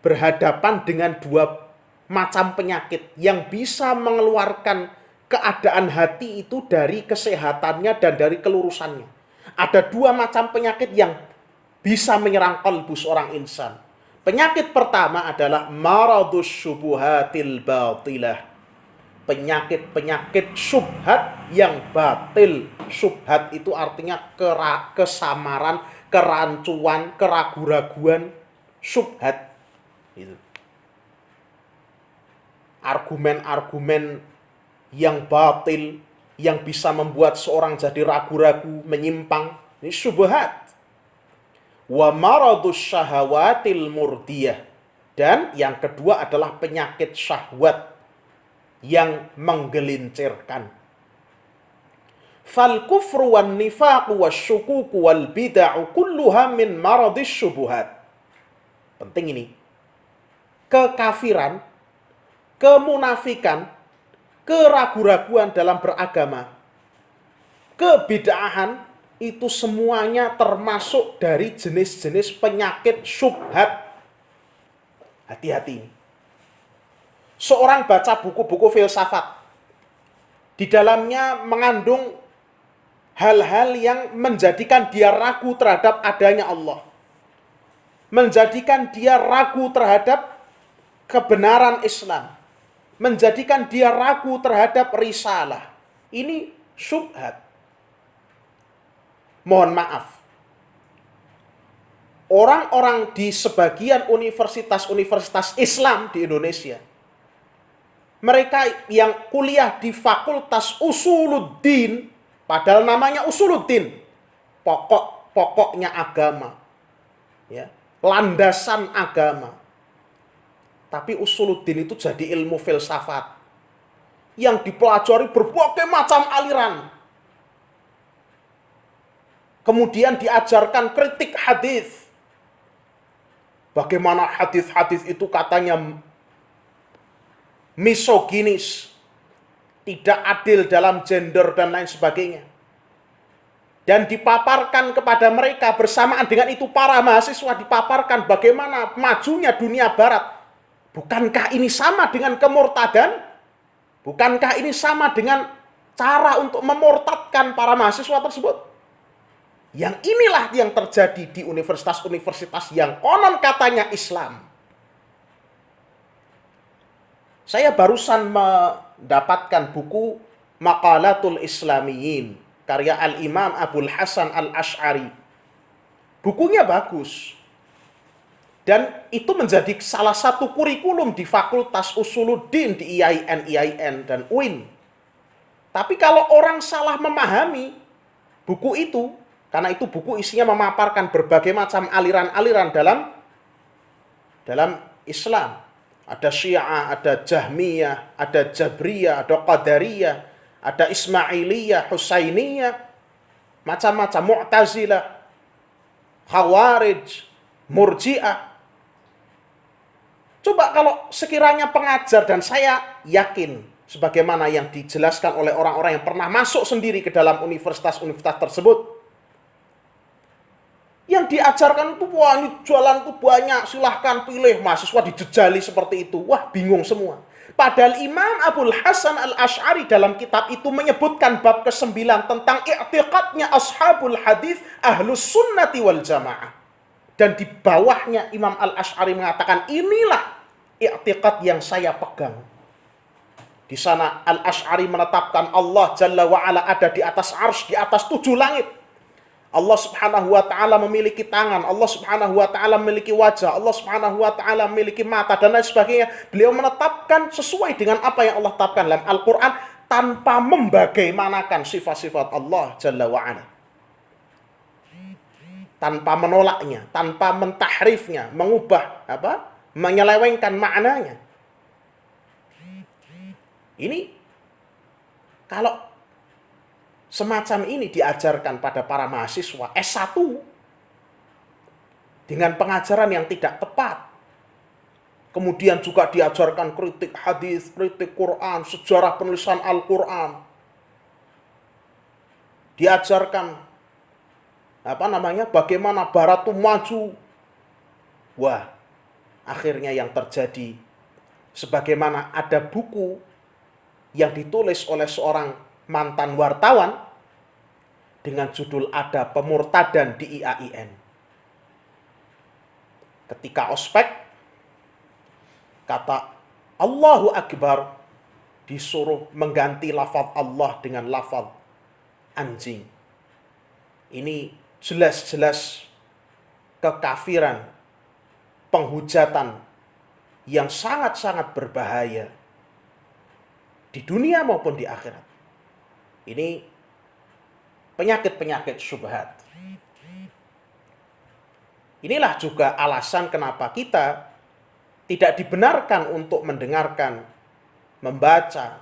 berhadapan dengan dua macam penyakit yang bisa mengeluarkan keadaan hati itu dari kesehatannya dan dari kelurusannya. Ada dua macam penyakit yang bisa menyerang kalbu seorang insan. Penyakit pertama adalah maradus syubuhatil batilah. Penyakit-penyakit syubhat yang batil. Syubhat itu artinya kesamaran, kerancuan, keraguan-raguan. Syubhat. Gitu. Argumen-argumen yang batil, yang bisa membuat seorang jadi ragu-ragu, menyimpang. Ini syubhat. Wa maradus syahawatil murdiyah. Dan yang kedua adalah penyakit syahwat yang menggelincirkan. Fal kufru wan nifaqu wasyukuku wal bid'u kulluha min maradis syubuhat. Penting ini. Kekafiran, kemunafikan, keragu-raguan dalam beragama, kebid'ahan, itu semuanya termasuk dari jenis-jenis penyakit syubhat. Hati-hati. Seorang baca buku-buku filsafat, di dalamnya mengandung hal-hal yang menjadikan dia ragu terhadap adanya Allah, menjadikan dia ragu terhadap kebenaran Islam, menjadikan dia ragu terhadap risalah. Ini syubhat. Mohon maaf, orang-orang di sebagian universitas-universitas Islam di Indonesia, mereka yang kuliah di Fakultas Usuluddin, padahal namanya Usuluddin, pokoknya agama, ya, landasan agama. Tapi Usuluddin itu jadi ilmu filsafat yang dipelajari berbagai macam aliran. Kemudian diajarkan kritik hadis. Bagaimana hadis-hadis itu katanya misoginis, tidak adil dalam gender dan lain sebagainya. Dan dipaparkan kepada mereka, bersamaan dengan itu para mahasiswa dipaparkan bagaimana majunya dunia barat. Bukankah ini sama dengan kemurtadan? Bukankah ini sama dengan cara untuk memurtadkan para mahasiswa tersebut? Yang inilah yang terjadi di universitas-universitas yang konon katanya Islam. Saya barusan mendapatkan buku Maqalatul Islamiyin, karya Al-Imam Abul Hasan Al-Ash'ari. Bukunya bagus. Dan itu menjadi salah satu kurikulum di Fakultas Usuluddin di IAIN dan UIN. Tapi kalau orang salah memahami buku itu, karena itu buku isinya memaparkan berbagai macam aliran-aliran dalam Islam. Ada Syiah, ada Jahmiyah, ada Jabriyah, ada Qadariyah, ada Ismailiyah, Husainiyah, macam-macam, Mu'tazilah, Khawarij, Murji'ah. Coba kalau sekiranya pengajar, dan saya yakin sebagaimana yang dijelaskan oleh orang-orang yang pernah masuk sendiri ke dalam universitas-universitas tersebut, yang diajarkan itu, wah ini jualan itu banyak, silahkan pilih, mahasiswa dijejali seperti itu. Wah, bingung semua. Padahal Imam Abul Hasan Al-Ash'ari dalam kitab itu menyebutkan bab ke-9 tentang i'tiqadnya ashabul hadis ahlus sunnati wal jamaah. Dan di bawahnya Imam Al-Ash'ari mengatakan, inilah i'tiqad yang saya pegang. Di sana Al-Ash'ari menetapkan Allah Jalla wa'ala ada di atas arsy, di atas 7 langit. Allah subhanahu wa ta'ala memiliki tangan, Allah subhanahu wa ta'ala memiliki wajah, Allah subhanahu wa ta'ala memiliki mata, dan lain sebagainya. Beliau menetapkan sesuai dengan apa yang Allah tetapkan dalam Al-Quran, tanpa membagaimanakan sifat-sifat Allah Jalla wa'ala. Tanpa menolaknya, tanpa mentahrifnya, mengubah, menyelewengkan maknanya. Ini, kalau semacam ini diajarkan pada para mahasiswa S1 dengan pengajaran yang tidak tepat, Kemudian juga diajarkan kritik hadis, kritik Quran, sejarah penulisan Al-Quran. Diajarkan bagaimana Barat itu maju. Wah, akhirnya yang terjadi, sebagaimana ada buku yang ditulis oleh seorang mantan wartawan dengan judul Ada Pemurtadan di IAIN. Ketika ospek, kata Allahu Akbar, disuruh mengganti lafaz Allah dengan lafaz anjing. Ini jelas-jelas kekafiran, penghujatan yang sangat-sangat berbahaya di dunia maupun di akhirat. Ini penyakit-penyakit syubhat. Inilah juga alasan kenapa kita tidak dibenarkan untuk mendengarkan, membaca,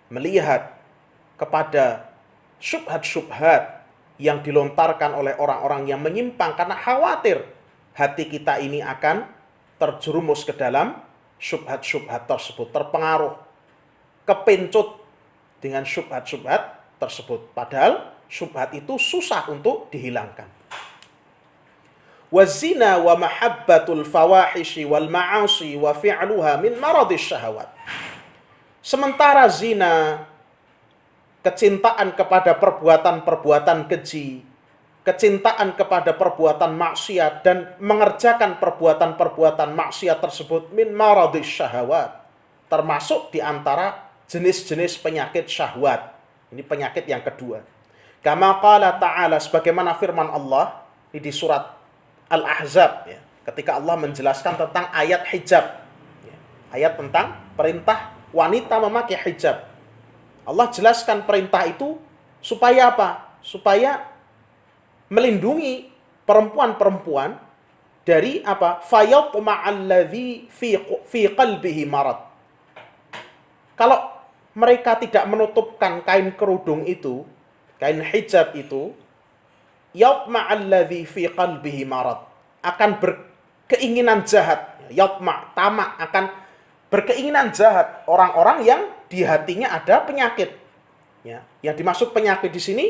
melihat kepada syubhat-syubhat yang dilontarkan oleh orang-orang yang menyimpang, karena khawatir hati kita ini akan terjerumus ke dalam syubhat-syubhat tersebut, terpengaruh, kepencut dengan syubhat-syubhat tersebut. Padahal syubhat itu susah untuk dihilangkan. Wazina wa mahabbatul fawahishi wal ma'asi wa fi'luha min maradis syahawat. Sementara zina, kecintaan kepada perbuatan-perbuatan keji, kecintaan kepada perbuatan maksiat dan mengerjakan perbuatan-perbuatan maksiat tersebut min maradis syahawat, termasuk di antara jenis-jenis penyakit syahwat. Ini penyakit yang kedua. Kama qala ta'ala, sebagaimana firman Allah di surat Al-Ahzab, ya, ketika Allah menjelaskan tentang ayat hijab, ya, ayat tentang perintah wanita memakai hijab. Allah jelaskan perintah itu supaya apa? Supaya melindungi perempuan-perempuan dari apa? Fayatma'alladzi fi qalbihi marad. Kalau mereka tidak menutupkan kain kerudung itu, kain hijab itu, yatma'alladzi fi qalbihi marad, akan berkeinginan jahat. Yatma', tamak, akan berkeinginan jahat orang-orang yang di hatinya ada penyakit. Ya, yang dimaksud penyakit di sini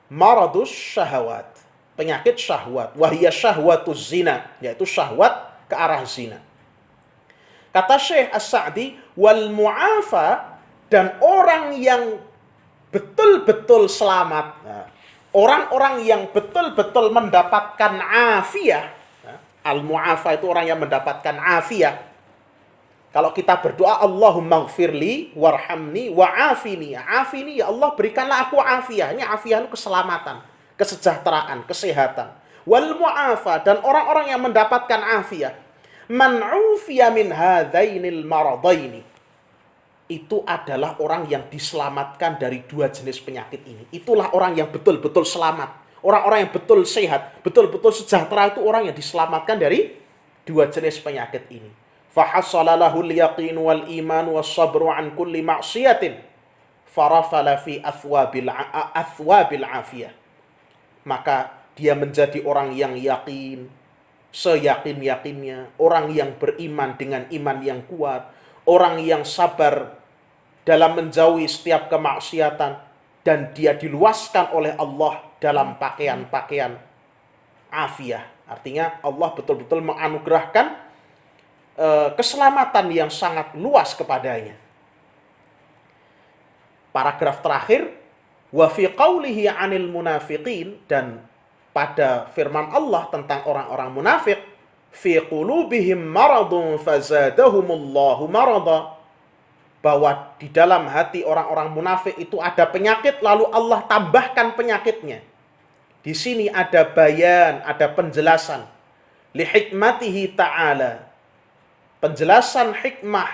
maradus syahwat, penyakit syahwat, wahiyya syahwatuz zina, yaitu syahwat ke arah zina. Kata Syekh As-Sa'di, wal mu'afa, dan orang yang betul-betul selamat. Nah, orang-orang yang betul-betul mendapatkan afiyah. Nah, al-mu'afa itu orang yang mendapatkan afiyah. Kalau kita berdoa, Allahumma gfirli warhamni wa'afini. Afini, ya Allah berikanlah aku afiyah. Ini afiyah itu keselamatan, kesejahteraan, kesehatan. Wal mu'afa, dan orang-orang yang mendapatkan afiyah. Man ufiya min hadainil maradaini. Itu adalah orang yang diselamatkan dari dua jenis penyakit ini. Itulah orang yang betul-betul selamat. Orang-orang yang betul sehat, betul-betul sejahtera, itu orang yang diselamatkan dari dua jenis penyakit ini. Fahassala lahul yaqin wal iman was sabru an kulli ma'siyatin farafala fi athwabil afiyah. Maka dia menjadi orang yang yakin, seyakin-yakinnya, orang yang beriman dengan iman yang kuat, orang yang sabar dalam menjauhi setiap kemaksiatan, dan dia diluaskan oleh Allah dalam pakaian-pakaian afiyah. Artinya Allah betul-betul menganugerahkan keselamatan yang sangat luas kepadanya. Paragraf terakhir, wa fi qawlihi 'anil munafiqin, dan pada firman Allah tentang orang-orang munafik, fi qulubihim maradun fazadahumullahu marada, bahwa di dalam hati orang-orang munafik itu ada penyakit, lalu Allah tambahkan penyakitnya. Di sini ada bayan, ada penjelasan li hikmatihi ta'ala, penjelasan hikmah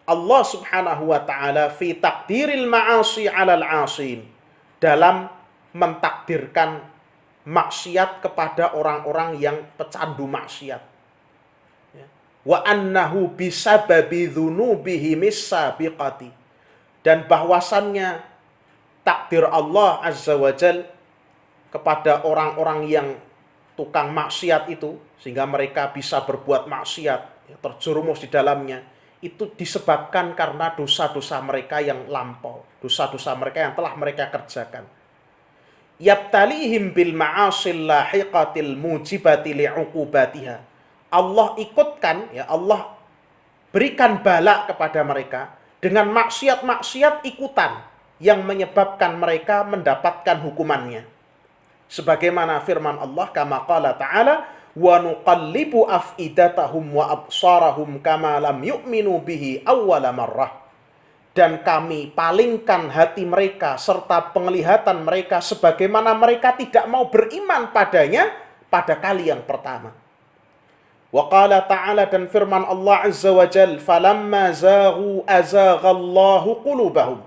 Allah subhanahu wa ta'ala fi takdiril ma'asi 'alal 'asin, dalam mentakdirkan maksiat kepada orang-orang yang pecandu maksiat. Wa annahu bisababi dzunubihi missabiqati, dan bahwasannya takdir Allah azza wa jal kepada orang-orang yang tukang maksiat itu, sehingga mereka bisa berbuat maksiat, terjerumus di dalamnya, itu disebabkan karena dosa-dosa mereka yang lampau, dosa-dosa mereka yang telah mereka kerjakan. Yabtalihim bil ma'asil lahiqatil mujibati li'uqubatiha. Allah ikutkan, ya Allah berikan bala kepada mereka dengan maksiat-maksiat ikutan yang menyebabkan mereka mendapatkan hukumannya. Sebagaimana firman Allah, kama qala ta'ala, wa nuqallibu af'idatahum wa absarahum kama lam yu'minu bihi awwala marrah. Dan kami palingkan hati mereka serta penglihatan mereka sebagaimana mereka tidak mau beriman padanya pada kali yang pertama. Wa qala ta'ala, dan firman Allah azza wa jal, falamma zaghu azaghallahu qulubahum.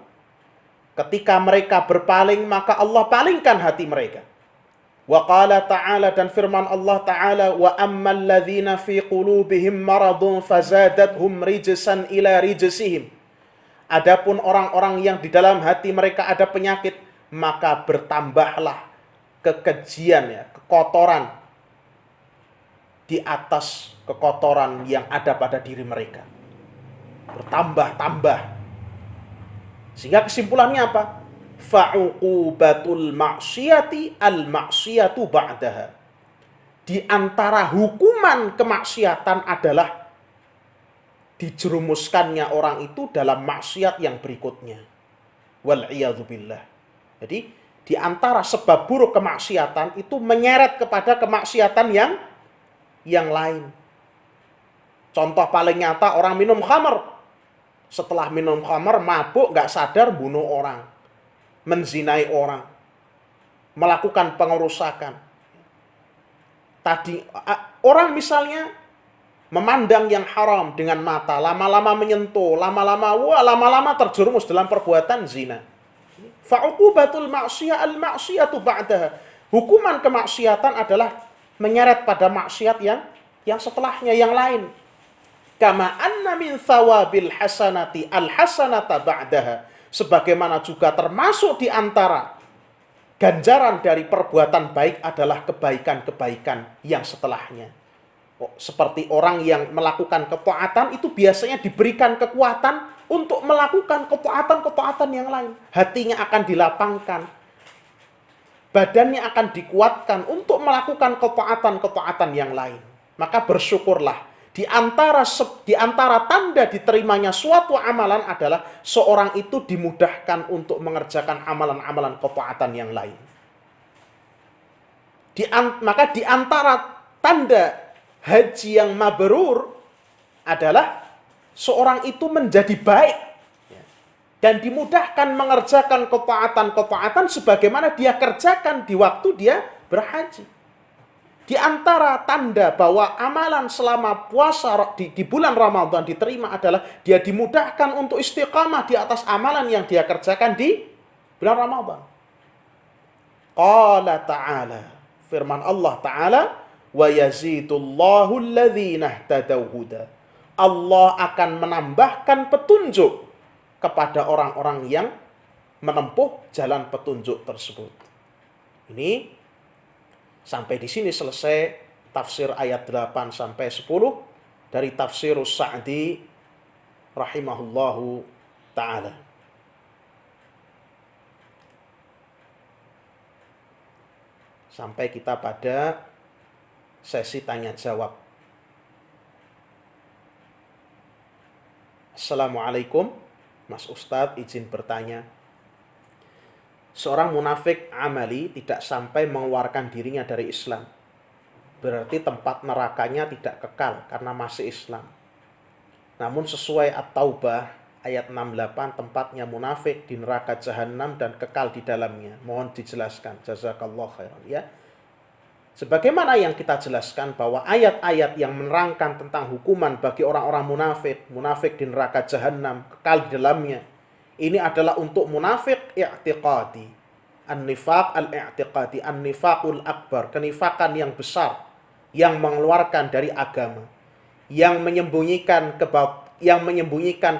Ketika mereka berpaling, maka Allah palingkan hati mereka. Wa qala ta'ala, dan firman Allah ta'ala, wa ammal ladzina fi qulubihim maradun fazadathum rijsan ila rijsihim. Adapun orang-orang yang di dalam hati mereka ada penyakit, maka bertambahlah kekejian, ya, kekotoran di atas kekotoran yang ada pada diri mereka. Bertambah-tambah. Sehingga kesimpulannya apa? Fa'uqubatul ma'siyati al-ma'siyatu ba'daha. Di antara hukuman kemaksiatan adalah dijerumuskannya orang itu dalam maksiat yang berikutnya. Wal'iyadzubillah. Jadi, di antara sebab buruk kemaksiatan itu menyeret kepada kemaksiatan yang lain. Contoh paling nyata, orang minum khamar. Setelah minum khamar, mabuk, nggak sadar, bunuh orang. Menzinai orang. Melakukan pengerusakan. Tadi, orang misalnya memandang yang haram dengan mata, lama-lama menyentuh, lama-lama terjerumus dalam perbuatan zina. Fa'uqubatul ma'siyah al-ma'siyatu ba'daha. Hukuman kemaksiatan adalah menyeret pada maksiat yang setelahnya, yang lain. Kama anna min thawabil hasanati al-hasanata ba'daha. Sebagaimana juga termasuk di antara ganjaran dari perbuatan baik adalah kebaikan-kebaikan yang setelahnya. Seperti orang yang melakukan ketaatan itu biasanya diberikan kekuatan untuk melakukan ketaatan-ketaatan yang lain. Hatinya akan dilapangkan, badannya akan dikuatkan untuk melakukan ketaatan-ketaatan yang lain. Maka bersyukurlah. Di antara tanda diterimanya suatu amalan adalah seorang itu dimudahkan untuk mengerjakan amalan-amalan ketaatan yang lain. Maka di antara tanda haji yang mabrur adalah seorang itu menjadi baik dan dimudahkan mengerjakan ketaatan-ketaatan sebagaimana dia kerjakan di waktu dia berhaji. Di antara tanda bahwa amalan selama puasa di bulan Ramadan diterima adalah dia dimudahkan untuk istiqamah di atas amalan yang dia kerjakan di bulan Ramadan. Qala ta'ala, firman Allah Ta'ala, wa yazidullahu alladhina ihtadaw huda. Allah akan menambahkan petunjuk kepada orang-orang yang menempuh jalan petunjuk tersebut. Ini sampai di sini selesai tafsir ayat 8 sampai 10 dari tafsirus Sa'di rahimahullahu ta'ala. Sampai kita pada sesi tanya jawab. Assalamualaikum, Mas Ustadz, izin bertanya. Seorang munafik amali tidak sampai mengeluarkan dirinya dari Islam. Berarti tempat nerakanya tidak kekal karena masih Islam. Namun sesuai At-Taubah ayat 68, tempatnya munafik di neraka Jahannam dan kekal di dalamnya. Mohon dijelaskan. Jazakallah khairan. Ya. Sebagaimana yang kita jelaskan bahwa ayat-ayat yang menerangkan tentang hukuman bagi orang-orang munafik di neraka Jahannam, kekal di dalamnya, ini adalah untuk munafik i'tiqadi. An-nifaq al-i'tiqadi, an-nifaqul akbar, kenifakan yang besar yang mengeluarkan dari agama, yang menyembunyikan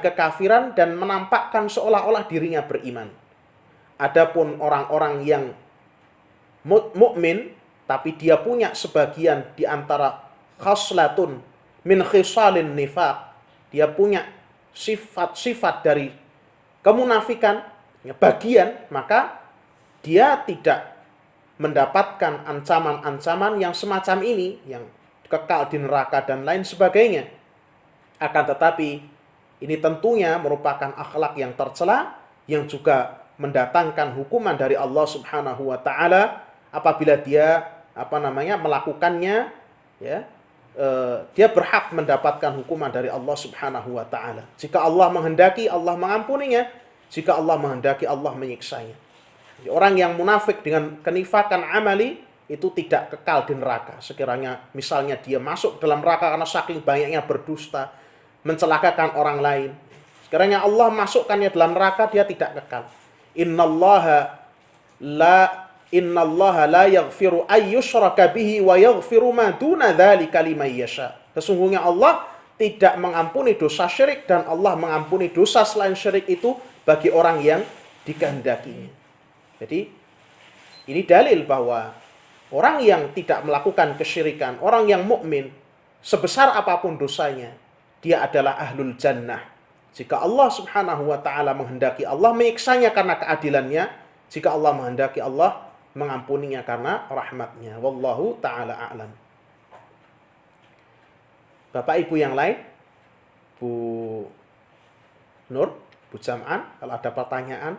kekafiran dan menampakkan seolah-olah dirinya beriman. Adapun orang-orang yang mukmin tapi dia punya sebagian di antara khaslatun min khisalin nifaq. Dia punya sifat-sifat dari kemunafikan, bagian, maka dia tidak mendapatkan ancaman-ancaman yang semacam ini, yang kekal di neraka dan lain sebagainya. Akan tetapi, ini tentunya merupakan akhlak yang tercela, yang juga mendatangkan hukuman dari Allah Subhanahu wa taala apabila dia melakukannya, ya. Dia berhak mendapatkan hukuman dari Allah Subhanahu wa taala. Jika Allah menghendaki, Allah mengampuninya. Jika Allah menghendaki, Allah menyiksanya. Orang yang munafik dengan kenifakan amali itu tidak kekal di neraka. Sekiranya misalnya dia masuk dalam neraka karena saking banyaknya berdusta, mencelakakan orang lain. Sekiranya Allah masukkannya dalam neraka, dia tidak kekal. Innallaha la yaghfiru ayyushraka bihi wa yaghfiru ma duna dzalika liman yasha. Sesungguhnya Allah tidak mengampuni dosa syirik dan Allah mengampuni dosa selain syirik itu bagi orang yang dikehendakinya. Jadi ini dalil bahwa orang yang tidak melakukan kesyirikan, orang yang mukmin, sebesar apapun dosanya, dia adalah ahlul jannah. Jika Allah Subhanahu wa taala menghendaki, Allah menyiksanya karena keadilannya. Jika Allah menghendaki, Allah mengampuninya karena rahmatnya. Wallahu ta'ala a'lam. Bapak Ibu yang lain, Bu Nur, Bu Jam'an, kalau ada pertanyaan.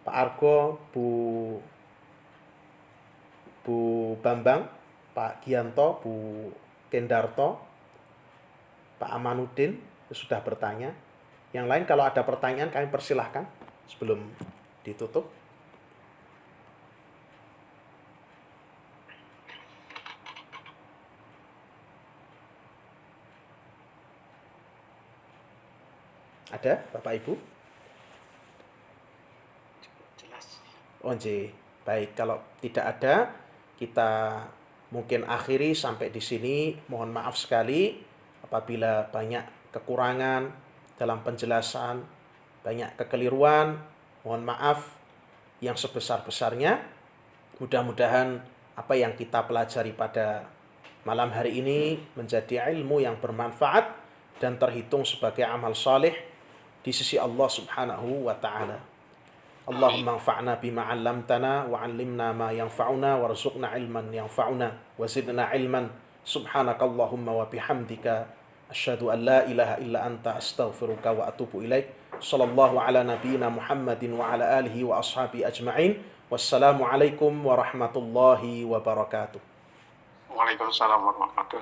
Pak Argo, Bu Bambang, Pak Gianto, Bu Kendarto, Pak Amanuddin sudah bertanya. Yang lain kalau ada pertanyaan kami persilahkan sebelum ditutup. Ada Bapak Ibu? Jelas. Baik, kalau tidak ada, kita mungkin akhiri sampai di sini. Mohon maaf sekali apabila banyak kekurangan dalam penjelasan, banyak kekeliruan. Mohon maaf yang sebesar-besarnya. Mudah-mudahan apa yang kita pelajari pada malam hari ini menjadi ilmu yang bermanfaat dan terhitung sebagai amal saleh di sisi Allah Subhanahu wa taala. Allahumma anfa'na bima 'allamtana wa 'allimna ma yanfa'una warzuqna ilman yanfa'una wa zidna ilman. Subhanakallahumma wa bihamdika asyhadu an la ilaha illa anta astaghfiruka wa atubu ilaik. Sallallahu ala nabiyyina Muhammadin wa ala alihi wa ashabi ajma'in. Wassalamu alaikum warahmatullahi wabarakatuh. Waalaikumsalam warahmatullahi wabarakatuh.